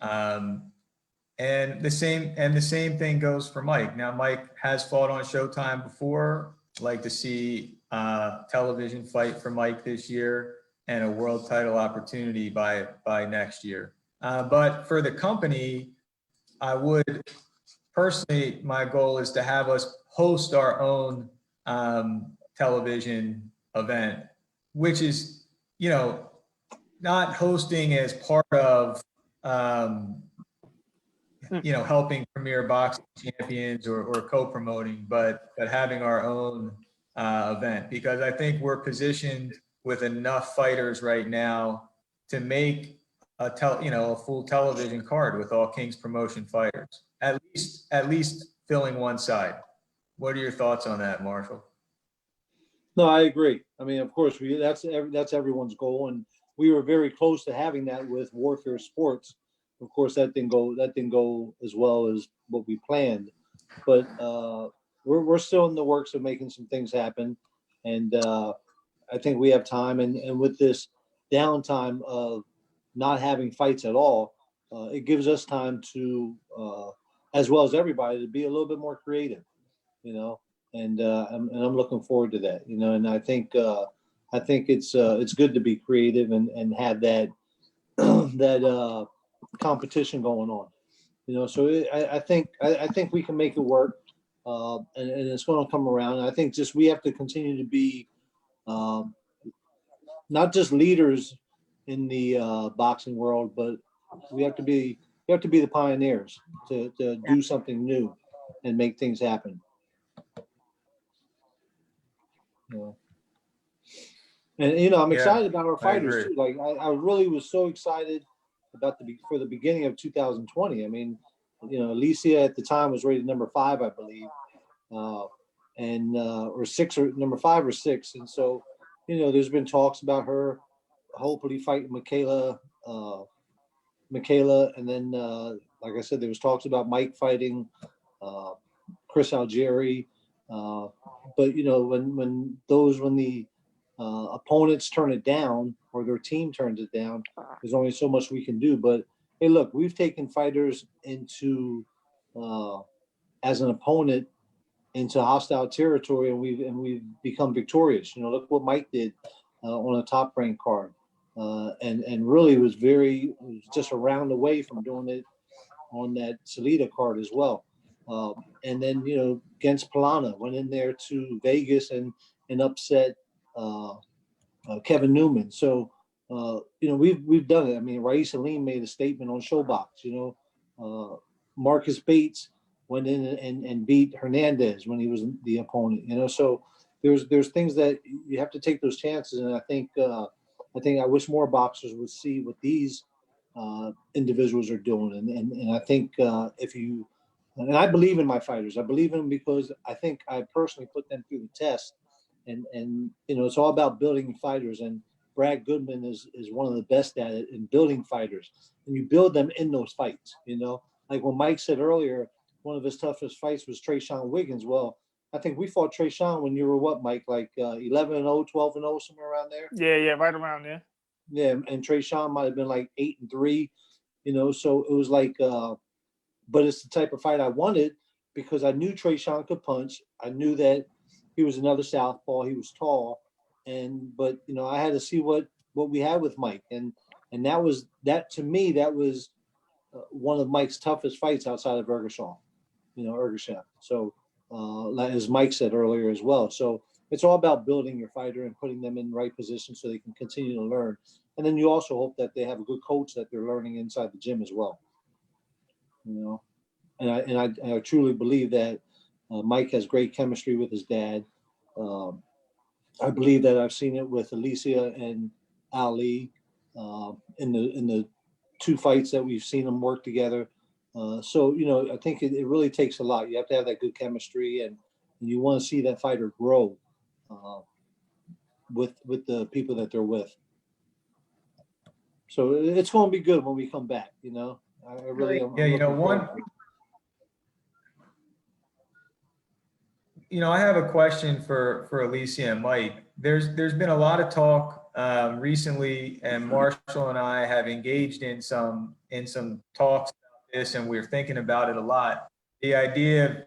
And the same thing goes for Myke. Now, Myke has fought on Showtime before. I'd like to see a television fight for Myke this year and a world title opportunity by next year. But for the company, I would personally, my goal is to have us host our own television event, which is, not hosting as part of, helping Premier Boxing Champions or co-promoting, but having our own event, because I think we're positioned with enough fighters right now to make a full television card with all King's Promotion fighters, at least filling one side. What are your thoughts on that, Marshall? No, I agree. I mean, of course, that's everyone's goal, and we were very close to having that with Warfare Sports. Of course, that didn't go as well as what we planned, but we're still in the works of making some things happen, and I think we have time. And with this downtime of not having fights at all, it gives us time to, as well as everybody, to be a little bit more creative, And I'm looking forward to that, And I think it's good to be creative and have that that competition going on, So I think we can make it work, and it's going to come around. And I think just we have to continue to be not just leaders in the boxing world, but we have to be the pioneers to do something new and make things happen. And I'm excited about our fighters too. Like I really was so excited about for the beginning of 2020. I mean, Alycia at the time was rated number 5, I believe, and or 6 or number 5 or 6. And so, there's been talks about her hopefully fighting Michaela, and then like I said, there was talks about Myke fighting Chris Algieri. But when the opponents turn it down or their team turns it down, there's only so much we can do. But hey, look, we've taken fighters into as an opponent into hostile territory, and we've become victorious. Look what Myke did on a top ranked card, and really was just a round away from doing it on that Salida card as well. And then against Polana, went in there to Vegas and upset Kevin Newman. So we've done it. I mean, Raees Aleem made a statement on Showbox. Marcus Bates went in and beat Hernandez when he was the opponent. So there's things that you have to take those chances, and I think I wish more boxers would see what these individuals are doing, and I think and I believe in my fighters. I believe in them because I think I personally put them through the test, and it's all about building fighters, and Brad Goodman is one of the best at it in building fighters, and you build them in those fights. Like when Myke said earlier, one of his toughest fights was Trayshawn Wiggins. Well, I think we fought Trayshawn when you were what, Myke, like 11-0, 12-0, somewhere around there. Yeah, right around there. Yeah, and Trayshawn might have been like 8-3. So it was like. But it's the type of fight I wanted because I knew Trayshawn could punch. I knew that he was another southpaw. He was tall, but I had to see what we had with Myke, and that to me was one of Mike's toughest fights outside of Ergashaw. So as Myke said earlier as well. So it's all about building your fighter and putting them in the right position so they can continue to learn, and then you also hope that they have a good coach that they're learning inside the gym as well. And I truly believe that Myke has great chemistry with his dad. I believe that I've seen it with Alycia and Ali in the 2 fights that we've seen them work together. So, you know, I think it really takes a lot. You have to have that good chemistry, and you want to see that fighter grow with the people that they're with. So it's going to be good when we come back, you know. I really am. Yeah, you know, I have a question for Alycia and Mike. There's been a lot of talk recently, and Marshall and I have engaged in some talks about this, and we're thinking about it a lot. The idea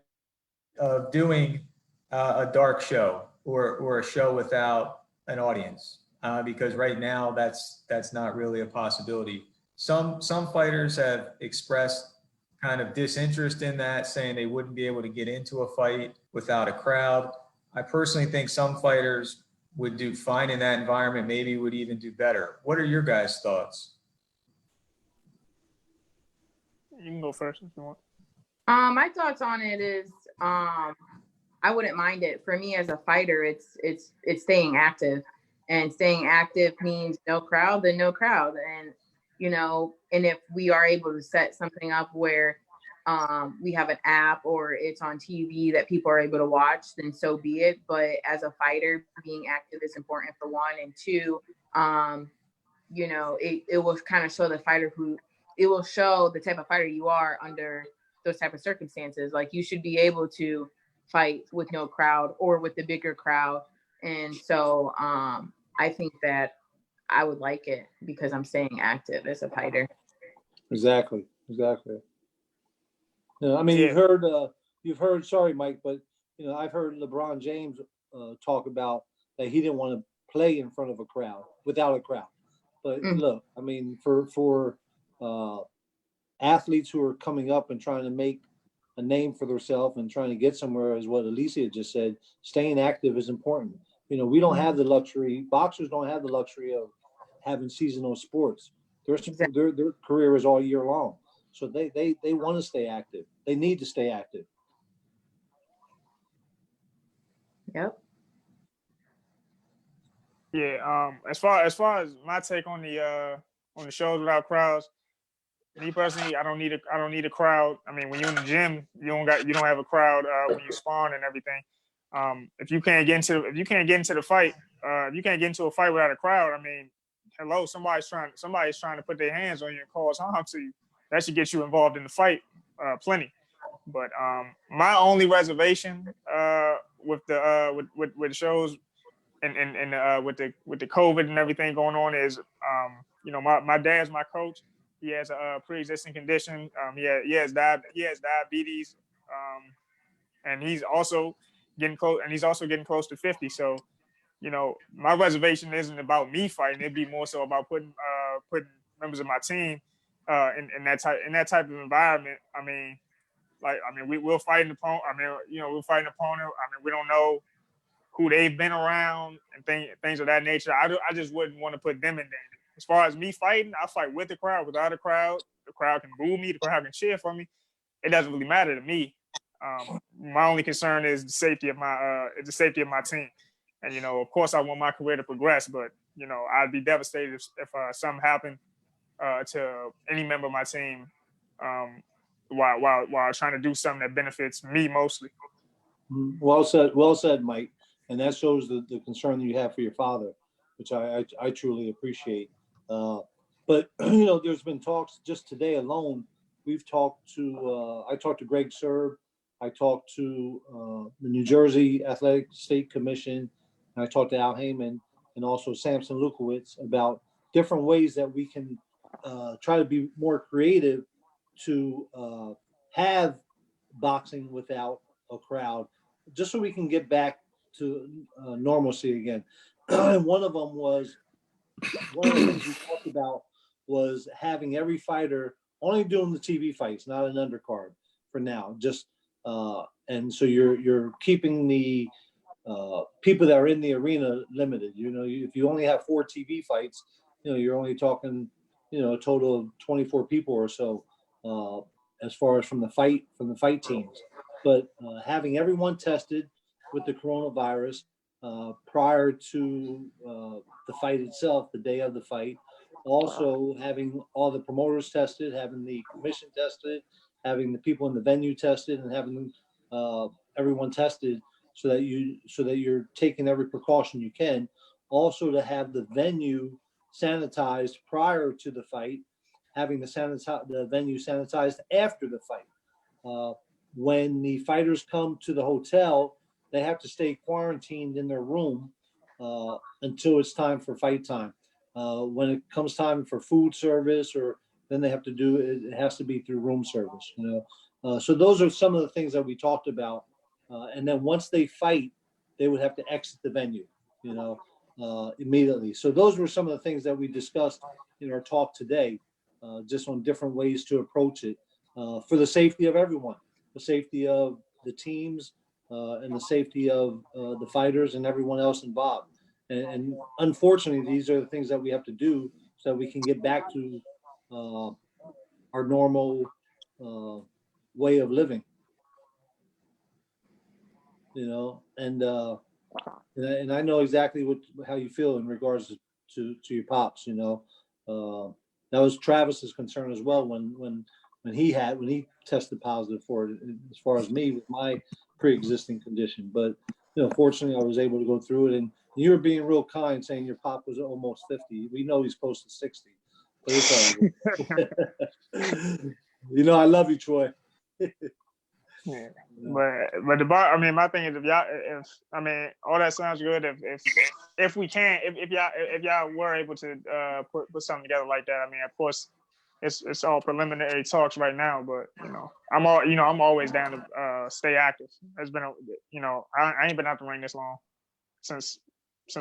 of doing a dark show or a show without an audience, because right now that's not really a possibility. Some fighters have expressed kind of disinterest in that, saying they wouldn't be able to get into a fight without a crowd. I personally think some fighters would do fine in that environment, maybe would even do better. What are your guys' thoughts? You can go first if you want. My thoughts on it is, I wouldn't mind it. For me as a fighter, it's staying active, and staying active means no crowd, then no crowd. And, you know, and if we are able to set something up where we have an app or it's on TV that people are able to watch, then so be it. But as a fighter, being active is important, for one. And two, you know, it will kind of show the fighter it will show the type of fighter you are under those type of circumstances. Like, you should be able to fight with no crowd or with the bigger crowd. And so I think that I would like it because I'm staying active as a fighter. Exactly. You know, I mean, you've heard. Sorry, Mike, but you know, I've heard LeBron James talk about that he didn't want to play in front of a crowd, without a crowd. But look, I mean, for athletes who are coming up and trying to make a name for themselves and trying to get somewhere, as what Alycia just said, staying active is important. You know, we don't have the luxury. Boxers don't have the luxury of having seasonal sports. Their career is all year long. So they want to stay active. They need to stay active. Yep. Yeah. As far as my take on the shows without crowds, me personally, I don't need a crowd. I mean, when you're in the gym, you don't have a crowd when you spawn and everything. If you can't get into the fight, if you can't get into a fight without a crowd, I mean, hello, somebody's trying to put their hands on you and cause harm to you. That should get you involved in the fight, plenty. But my only reservation with the shows and with the COVID and everything going on is, you know, my dad's my coach. He has a pre-existing condition. He has diabetes, and he's also getting close to 50. So, you know, my reservation isn't about me fighting. It'd be more so about putting members of my team in that type of environment. I mean, we'll fight an opponent. I mean, you know, we'll fight an opponent. I mean, we don't know who they've been around and things of that nature. I just wouldn't want to put them in danger. As far as me fighting, I fight with the crowd, without a crowd. The crowd can boo me, the crowd can cheer for me. It doesn't really matter to me. My only concern is the safety of my team. And, you know, of course, I want my career to progress, but, you know, I'd be devastated if something happened to any member of my team while trying to do something that benefits me mostly. Well said, Mike. And that shows the concern that you have for your father, which I truly appreciate. But, you know, there's been talks just today alone. We've talked to, I talked to Greg Serb. I talked to the New Jersey Athletic State Commission. And I talked to Al Heyman and also Samson Lukowitz about different ways that we can try to be more creative to have boxing without a crowd, just so we can get back to normalcy again. And one of the things we talked about was having every fighter only doing the TV fights, not an undercard for now. Just and so you're keeping the people that are in the arena limited. You know, if you only have 4 TV fights, you know, you're only talking, you know, a total of 24 people or so as far as from the fight teams. But having everyone tested with the coronavirus prior to the fight itself, the day of the fight, also having all the promoters tested, having the commission tested, having the people in the venue tested, and having everyone tested, so that you're taking every precaution you can. Also, to have the venue sanitized prior to the fight, having the venue sanitized after the fight. When the fighters come to the hotel, they have to stay quarantined in their room until it's time for fight time. When it comes time for food service, or then they have to do it, it has to be through room service. So those are some of the things that we talked about. And then once they fight, they would have to exit the venue, immediately. So those were some of the things that we discussed in our talk today, just on different ways to approach it, for the safety of everyone, the safety of the teams, and the safety of the fighters and everyone else involved. And unfortunately, these are the things that we have to do so that we can get back to our normal way of living. And I know exactly how you feel in regards to your pops. That was Travis's concern as well when he tested positive for it, as far as me with my pre-existing condition. But fortunately, I was able to go through it. And you were being real kind, saying your pop was almost 50. We know he's close to 60, but it's all right. I love you, Troy. Yeah. But my thing is, all that sounds good. If we can, if y'all were able to put something together like that, of course, it's all preliminary talks right now. But I'm always down to stay active. It's been I ain't been out the ring this long since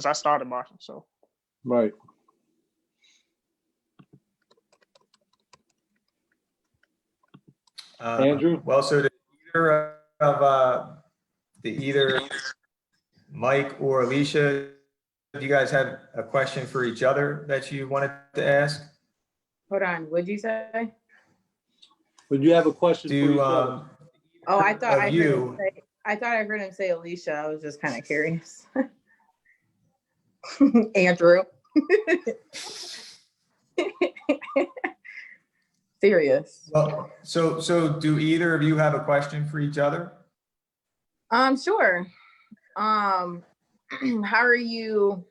I started boxing. So right. Andrew. Well, so either Mike or Alycia, do you guys have a question for each other that you wanted to ask? Hold on, what'd you say? Would you have a question for each other? Oh, I thought I heard him say Alycia. I was just kind of curious. Andrew. Serious. Well, so do either of you have a question for each other? Sure. How are you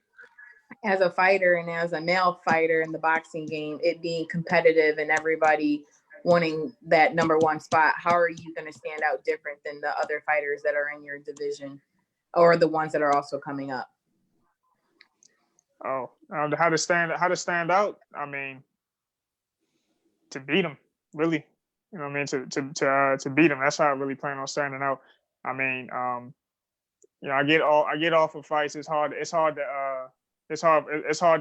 as a fighter and as a male fighter in the boxing game, it being competitive and everybody wanting that number one spot? How are you going to stand out different than the other fighters that are in your division, or the ones that are also coming up? how to stand out? To beat them, really. To beat them. That's how I really plan on standing out. I get off of fights. It's hard to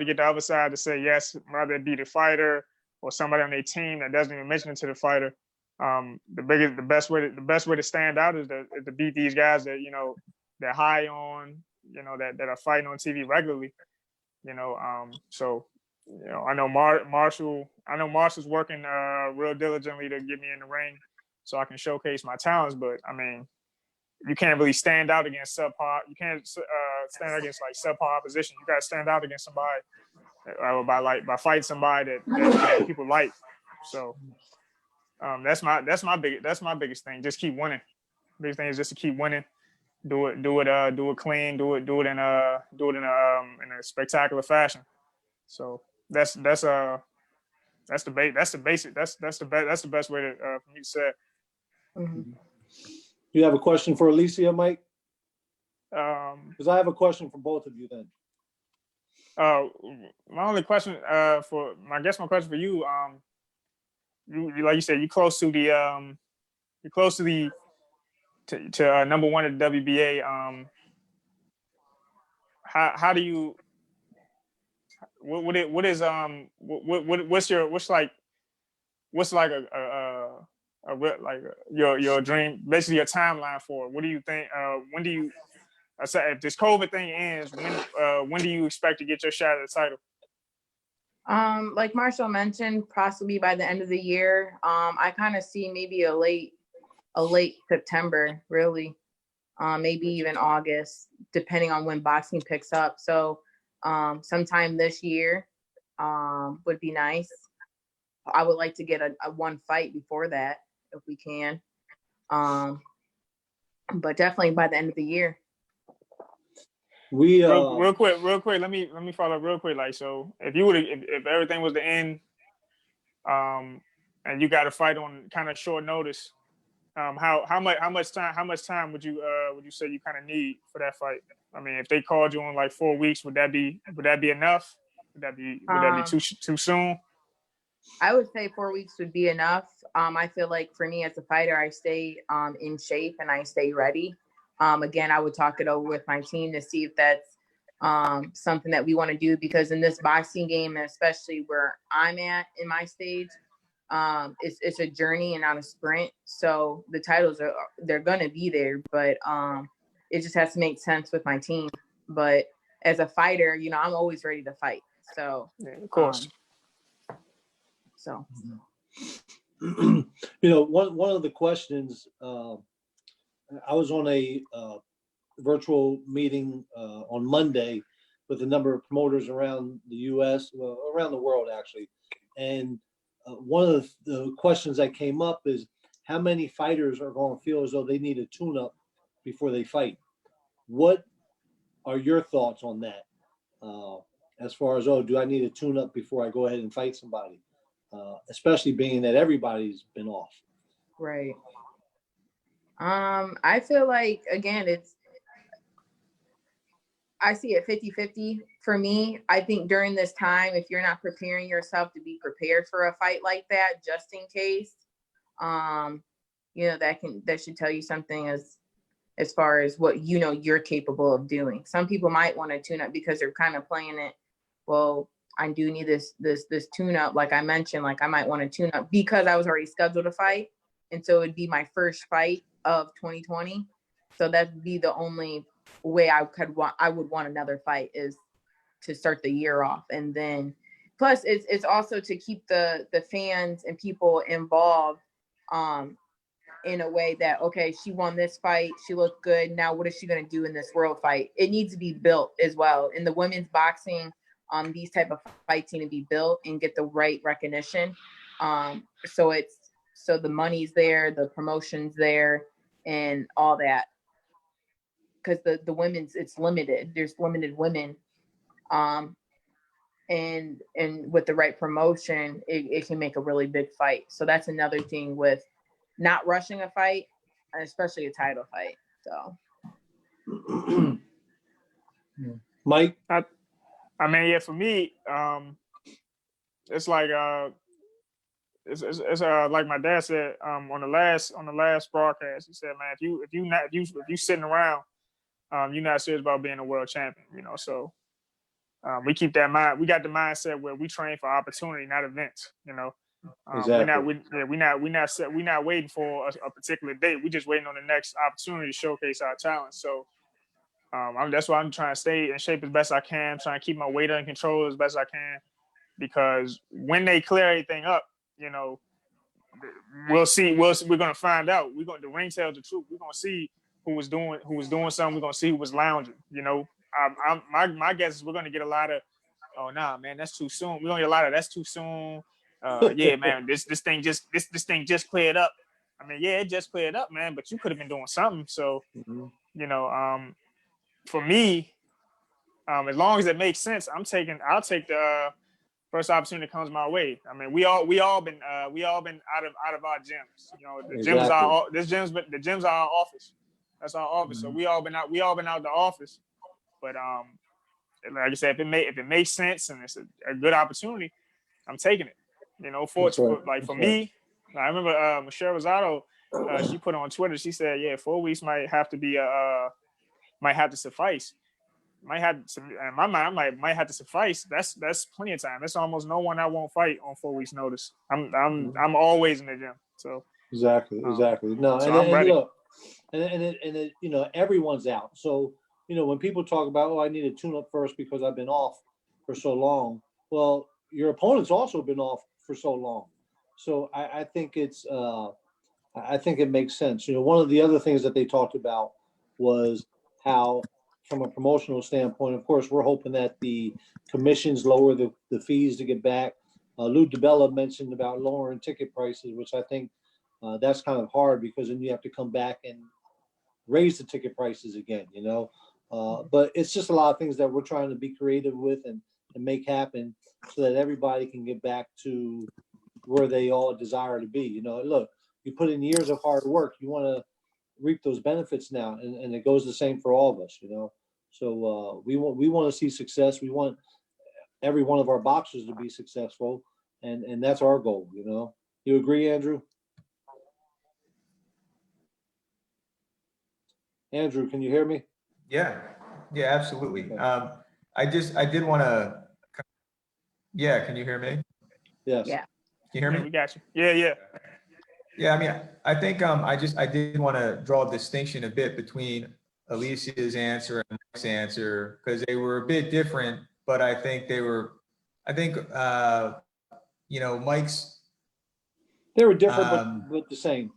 get the other side to say yes, rather it be the fighter or somebody on their team that doesn't even mention it to the fighter. The best way to stand out is to beat these guys that they're high on, that are fighting on TV regularly. I know Marshall's working real diligently to get me in the ring so I can showcase my talents. But you can't really stand out against subpar. You can't stand out against like subpar opposition. You got to stand out against somebody by fighting somebody that people like. So that's my biggest thing. Just keep winning. Biggest thing is just to keep winning. Do it clean. Do it in a spectacular fashion. So that's the basic. That's the best way to for me to say it. Mm-hmm. You have a question for Alycia, Mike? Because I have a question for both of you then. My only question my question for you, you like you said, you're close to the number one at the WBA. How do you what's your dream, basically your timeline for it? What do you think? When do you if this COVID thing ends, when do you expect to get your shot at the title? Like Marshall mentioned, possibly by the end of the year. I kind of see maybe a late September, really. Maybe even August, depending on when boxing picks up. So sometime this year, would be nice. I would like to get a one fight before that if we can. But definitely by the end of the year. We real quick. Let me follow up real quick. Like, so if you would, if everything was to end, and you got to fight on kind of short notice, how much time would you say you kind of need for that fight? I mean, if they called you in like 4 weeks, would that be enough? Would that be too soon? I would say 4 weeks would be enough. I feel like for me as a fighter, I stay in shape and I stay ready. Again, I would talk it over with my team to see if that's something that we want to do, because in this boxing game, especially where I'm at in my stage, it's a journey and not a sprint. So the titles they're gonna be there, but it just has to make sense with my team. But as a fighter, you know, I'm always ready to fight. So yeah, of course. So you know, one of the questions, I was on a virtual meeting on Monday with a number of promoters around the U.S., around the world actually, and one of the questions that came up is how many fighters are going to feel as though they need a tune-up before they fight. What are your thoughts on that? As far as, do I need a tune-up before I go ahead and fight somebody? Especially being that everybody's been off. right. I feel like, again, I see it 50-50 for me. I think during this time, if you're not preparing yourself to be prepared for a fight like that, just in case, you know, that should tell you something as far as what, you know, you're capable of doing. Some people might want to tune up because they're kind of playing it. Well, I do need this tune up. Like I mentioned, like I might want to tune up because I was already scheduled to fight. And so it'd be my first fight of 2020. So that'd be the only way I would want another fight, is to start the year off. And then plus it's also to keep the fans and people involved in a way that, okay, she won this fight, she looked good, now what is she going to do in this world fight? It needs to be built as well. In the women's boxing, these type of fights need to be built and get the right recognition. So the money's there, the promotion's there, and all that. Because the women's, it's limited. There's limited women. And with the right promotion, it can make a really big fight. So that's another thing with not rushing a fight, especially a title fight. So Mike? I mean, yeah, for me, it's like it's like my dad said on the last broadcast. He said, man, if you sitting around, you're not serious about being a world champion, you know. So we keep that mind. We got the mindset where we train for opportunity, not events, you know. Exactly. We're not waiting for a particular date. We're just waiting on the next opportunity to showcase our talent. So that's why I'm trying to stay in shape as best I can, trying to keep my weight under control as best I can, because when they clear everything up, you know, we'll see. We're gonna find out. The ring tells the truth. We're gonna see who was doing something. We're gonna see who was lounging. You know, my guess is we're gonna get a lot of, oh nah, man, that's too soon. We're gonna get a lot of that's too soon. Yeah, man, this thing just cleared up. I mean, yeah, it just cleared up, man, but you could have been doing something. So, you know, for me, as long as it makes sense, I'll take the first opportunity that comes my way. I mean, we all been out of our gyms. You know, the gyms are our office. That's our office. So we all been out the office. But like I said, if it makes sense and it's a good opportunity, I'm taking it. You know, for me, I remember Michelle Rosado, she put on Twitter, she said, yeah, 4 weeks might have to suffice. Might have to, in my mind, I'm like, might have to suffice. That's plenty of time. That's almost no one I won't fight on 4 weeks notice. I'm always in the gym. So exactly. No, so and I'm ready. Look, and you know, everyone's out. So, you know, when people talk about, I need to tune up first because I've been off for so long. Well, your opponent's also been off for so long. So I think I think it makes sense. You know, one of the other things that they talked about was how from a promotional standpoint, of course, we're hoping that the commissions lower the fees to get back. Lou DiBella mentioned about lowering ticket prices, which I think that's kind of hard because then you have to come back and raise the ticket prices again, you know. But it's just a lot of things that we're trying to be creative with and make happen so that everybody can get back to where they all desire to be. You know, look, you put in years of hard work, you want to reap those benefits now, and it goes the same for all of us, you know. So we want to see success. We want every one of our boxers to be successful, and that's our goal, you know. You agree, Andrew? Andrew, can you hear me? Yeah, absolutely. I did want to. Yeah, can you hear me? Yes. Yeah. Can you hear me? Yeah, we got you. Yeah. Yeah, I mean, I think I did want to draw a distinction a bit between Alicia's answer and Mike's answer because they were a bit different, but I think you know, Mike's They were different, but the same.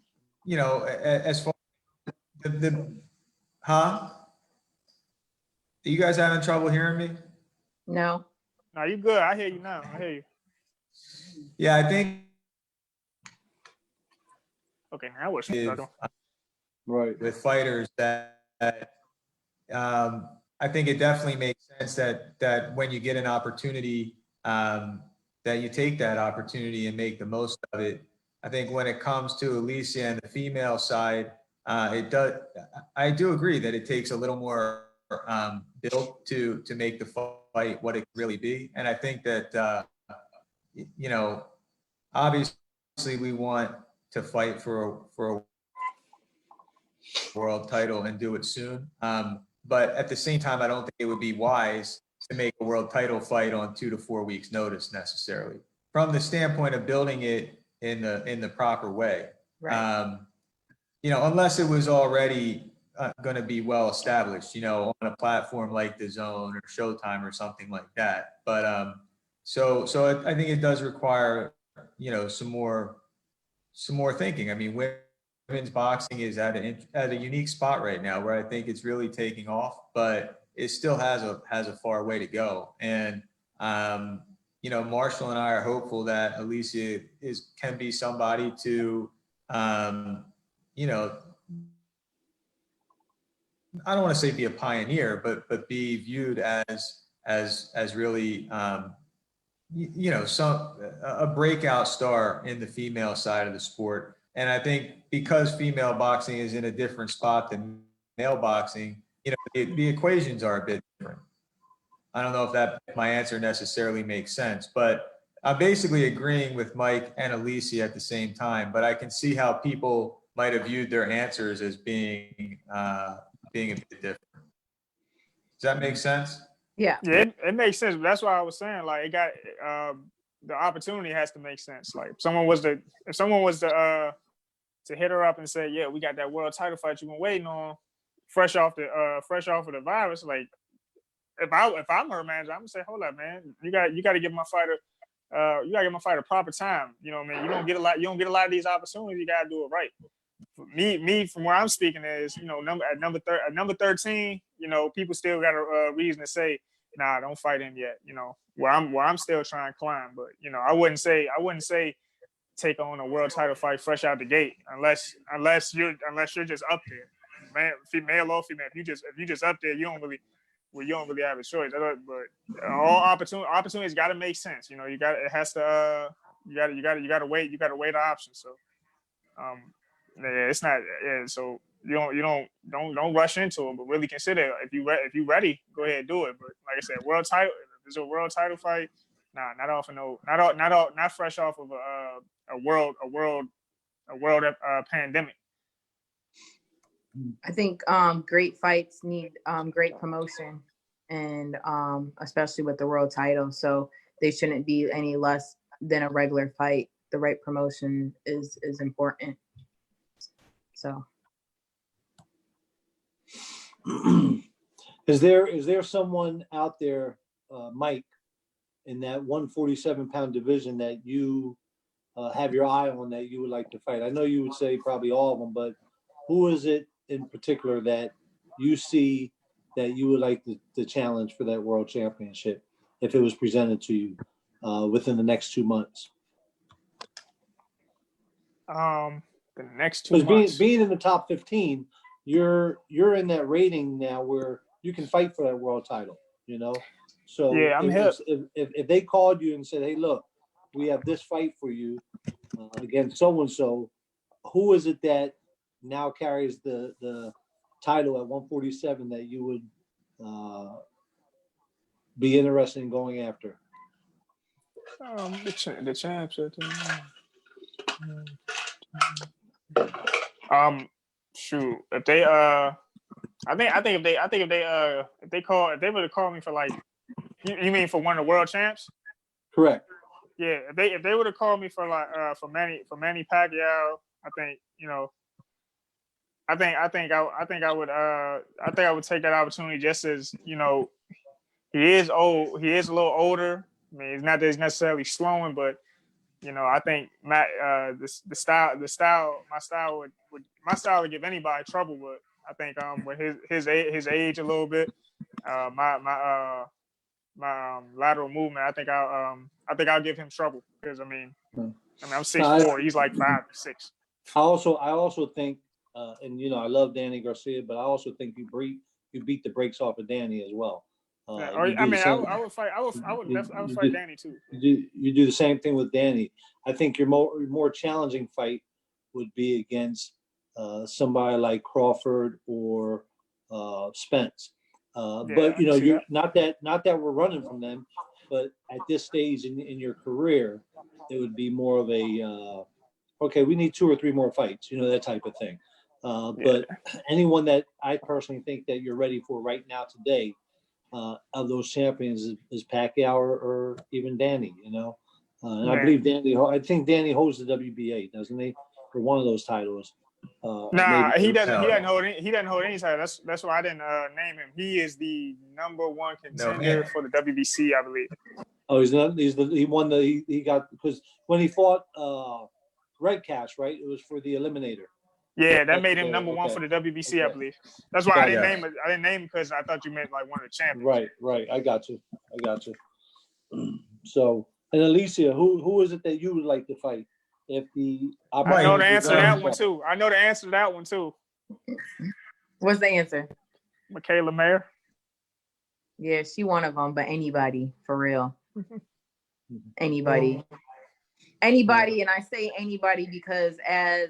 you know, as far as huh? Are you guys having trouble hearing me? No. No, you good. I hear you now. I hear you. Yeah, I think Okay, now what's struggling? Right. with fighters that I think it definitely makes sense that when you get an opportunity, that you take that opportunity and make the most of it. I think when it comes to Alycia and the female side, it does. I do agree that it takes a little more build to make the fight what it can really be, and I think that you know, obviously we want to fight for a world title and do it soon. But at the same time, I don't think it would be wise to make a world title fight on 2 to 4 weeks notice necessarily from the standpoint of building it in the proper way. Right. You know, unless it was already going to be well established, you know, on a platform like the Zone or Showtime or something like that. But so I think it does require, you know, some more thinking. I mean, women's boxing is at a unique spot right now where I think it's really taking off, but it still has a far way to go. And you know, Marshall and I are hopeful that Alycia can be somebody to you know, I don't want to say be a pioneer, but be viewed as really you know, a breakout star in the female side of the sport. And I think because female boxing is in a different spot than male boxing, you know, the equations are a bit different. I don't know if my answer necessarily makes sense, but I'm basically agreeing with Mike and Alycia at the same time. But I can see how people might have viewed their answers as being a bit different. Does that make sense? Yeah. Yeah, it makes sense. That's why I was saying, like, it got the opportunity has to make sense. Like, if someone was to hit her up and say, "Yeah, we got that world title fight you've been waiting on," fresh off of the virus, like, if I'm her manager, I'm gonna say, "Hold up, man, you got to give my fighter, proper time. You know what I mean? You don't get a lot of these opportunities. You got to do it right." Me, from where I'm speaking is, you know, number 13, you know, people still got a reason to say, nah, don't fight him yet. You know, where I'm still trying to climb, but you know, I wouldn't say take on a world title fight fresh out the gate unless you're just up there, man, male or female. If you just up there, you don't really have a choice. But all opportunities got to make sense. You know, you got to weigh the options. So, yeah, it's not. Yeah, so you don't rush into it, but really consider it. If you ready, go ahead and do it. But like I said, world title. If there's a world title fight, nah, not fresh off of a world pandemic. I think great fights need great promotion, and especially with the world title. So they shouldn't be any less than a regular fight. The right promotion is important. So Is there someone out there, Mike, in that 147-pound division that you have your eye on that you would like to fight? I know you would say probably all of them, but who is it in particular that you see that you would like to challenge for that world championship if it was presented to you within the next 2 months? The next 2 Because months. being in the top 15, you're in that rating now where you can fight for that world title, you know? So Yeah, I'm hip. if they called you and said, hey, look, we have this fight for you against so-and-so, who is it that now carries the title at 147 that you would be interested in going after? The champs. Shoot, if they I think if they would have called me for like, you mean for one of the world champs? Correct. Yeah, if they would have called me for like for Manny Pacquiao, I think, you know, I think I would take that opportunity, just as, you know, he is old, he is a little older. I mean, it's not that he's necessarily slowing, but, you know, I think my style would give anybody trouble, but I think with his age a little bit, my lateral movement, I think I'll give him trouble, because I mean I'm 6'4", he's like 5'6". I also think, and you know, I love Danny Garcia, but I also think you beat the brakes off of Danny as well. I would fight Danny too. You do the same thing with Danny. I think your more challenging fight would be against somebody like Crawford or Spence. But you know, you're not that we're running from them, but at this stage in your career, it would be more of a okay, we need 2 or 3 more fights, you know, that type of thing. But anyone that I personally think that you're ready for right now today, of those champions, is Pacquiao or even Danny, you know. And I believe I think Danny holds the WBA, doesn't he, for one of those titles? Nah, he doesn't hold any title. That's why I didn't name him. He is the #1 contender for the WBC, I believe. Oh, he got, because when he fought Red Cash, right? It was for the Eliminator. Yeah, that made him #1 for the WBC, I believe. That's why I didn't name it. I didn't name him because I thought you meant like one of the champions. Right. I got you. So, and Alycia, who is it that you would like to fight if the I know the answer to that one too. What's the answer? Michaela Mayer. Yeah, she one of them, but anybody, for real. Anybody. And I say anybody because as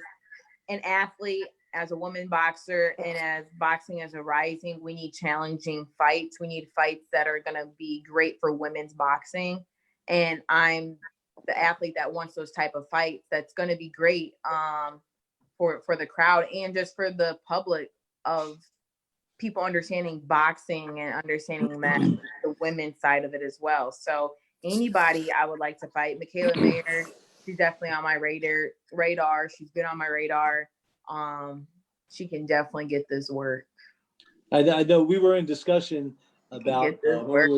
an athlete, as a woman boxer, and as boxing as a rising, we need challenging fights. We need fights that are going to be great for women's boxing. And I'm the athlete that wants those type of fights that's going to be great for the crowd and just for the public, of people understanding boxing and understanding that the women's side of it as well. So anybody I would like to fight. Michaela Mayer, she's definitely on my radar. She's been on my radar. She can definitely get this work. I know we were in discussion about when we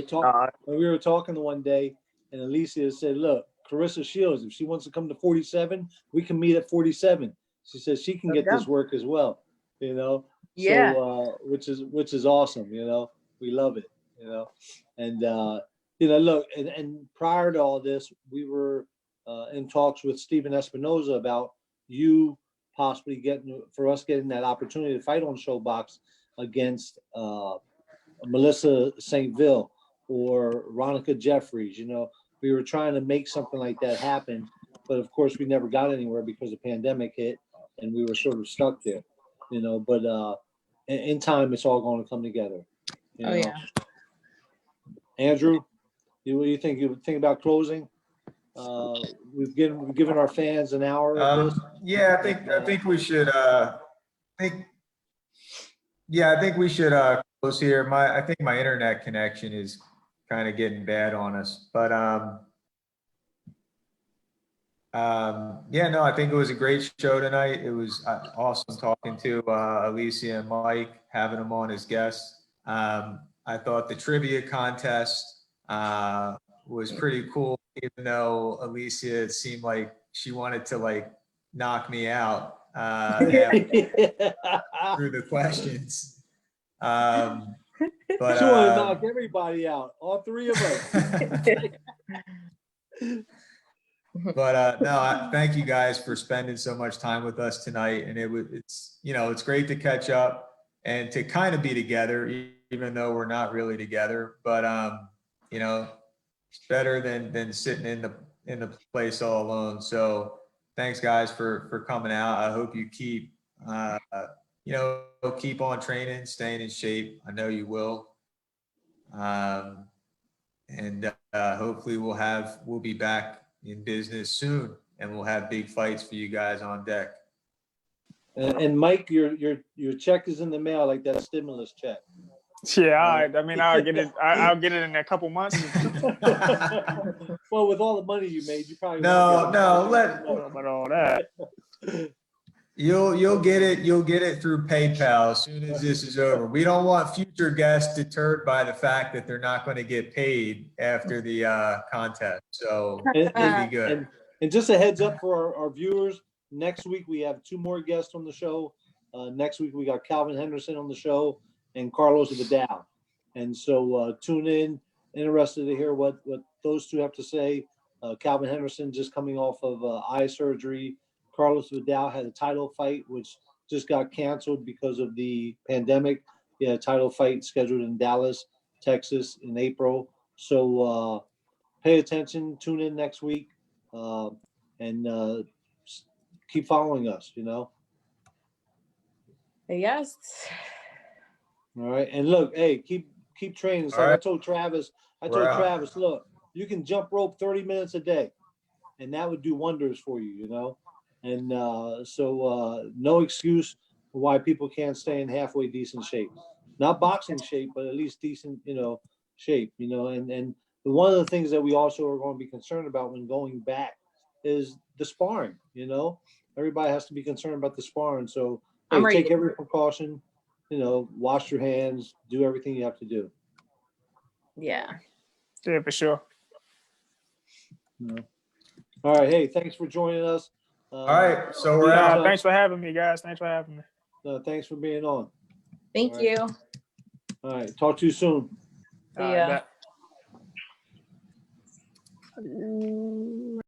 were talking the one day, and Alycia said, look, Clarissa Shields, if she wants to come to 47, we can meet at 47. She says she can get this work as well, you know? Yeah. So, which is awesome, you know? We love it, you know? And, you know, look, and prior to all this, we were in talks with Stephen Espinoza about you possibly getting that opportunity to fight on Showbox against Melissa St. Ville or Ronica Jeffries. You know, we were trying to make something like that happen, but of course we never got anywhere because the pandemic hit and we were sort of stuck there, you know, but in time it's all going to come together. You know? Yeah. Andrew, what do you think? You think about closing? We've given our fans an hour of this. Yeah, I think we should close here. I think my internet connection is kind of getting bad on us, but yeah, no, I think it was a great show tonight. It was awesome talking to Alycia and Mike, having them on as guests. I thought the trivia contest was pretty cool, even though Alycia, it seemed like she wanted to like knock me out through the questions. But She want to knock everybody out, all three of us. But no, thank you guys for spending so much time with us tonight. And it's it's great to catch up and to kind of be together, even though we're not really together. But it's better than sitting in the place all alone. So thanks guys for coming out. I hope you keep keep on training, staying in shape. I know you will. And hopefully we'll be back in business soon, and we'll have big fights for you guys on deck. And Mike, your check is in the mail, like that stimulus check. Yeah, I mean, I'll get it. I'll get it in a couple months. Well, with all the money you made, you probably But all that. You'll get it through PayPal as soon as this is over. We don't want future guests deterred by the fact that they're not going to get paid after the contest. So it'll be good. And just a heads up for our viewers, next week we have 2 more guests on the show. Next week we got Calvin Henderson on the show and Carlos Vidal. And so tune in, interested to hear what those two have to say. Calvin Henderson just coming off of eye surgery. Carlos Vidal had a title fight, which just got canceled because of the pandemic. He had a title fight scheduled in Dallas, Texas in April. So pay attention, tune in next week, and keep following us, Yes. All right. And look, hey, keep training. It's like I told Travis, look, you can jump rope 30 minutes a day, and that would do wonders for you, And so no excuse why people can't stay in halfway decent shape. Not boxing shape, but at least decent, shape, and one of the things that we also are going to be concerned about when going back is the sparring, Everybody has to be concerned about the sparring. So take every precaution, wash your hands, do everything you have to do. Yeah. Yeah, for sure. All right. Hey, thanks for joining us. All right. So we're out. Thanks for having me, guys. Thanks for having me. Thanks for being on. Thank you. All right. Talk to you soon. See ya. Bet.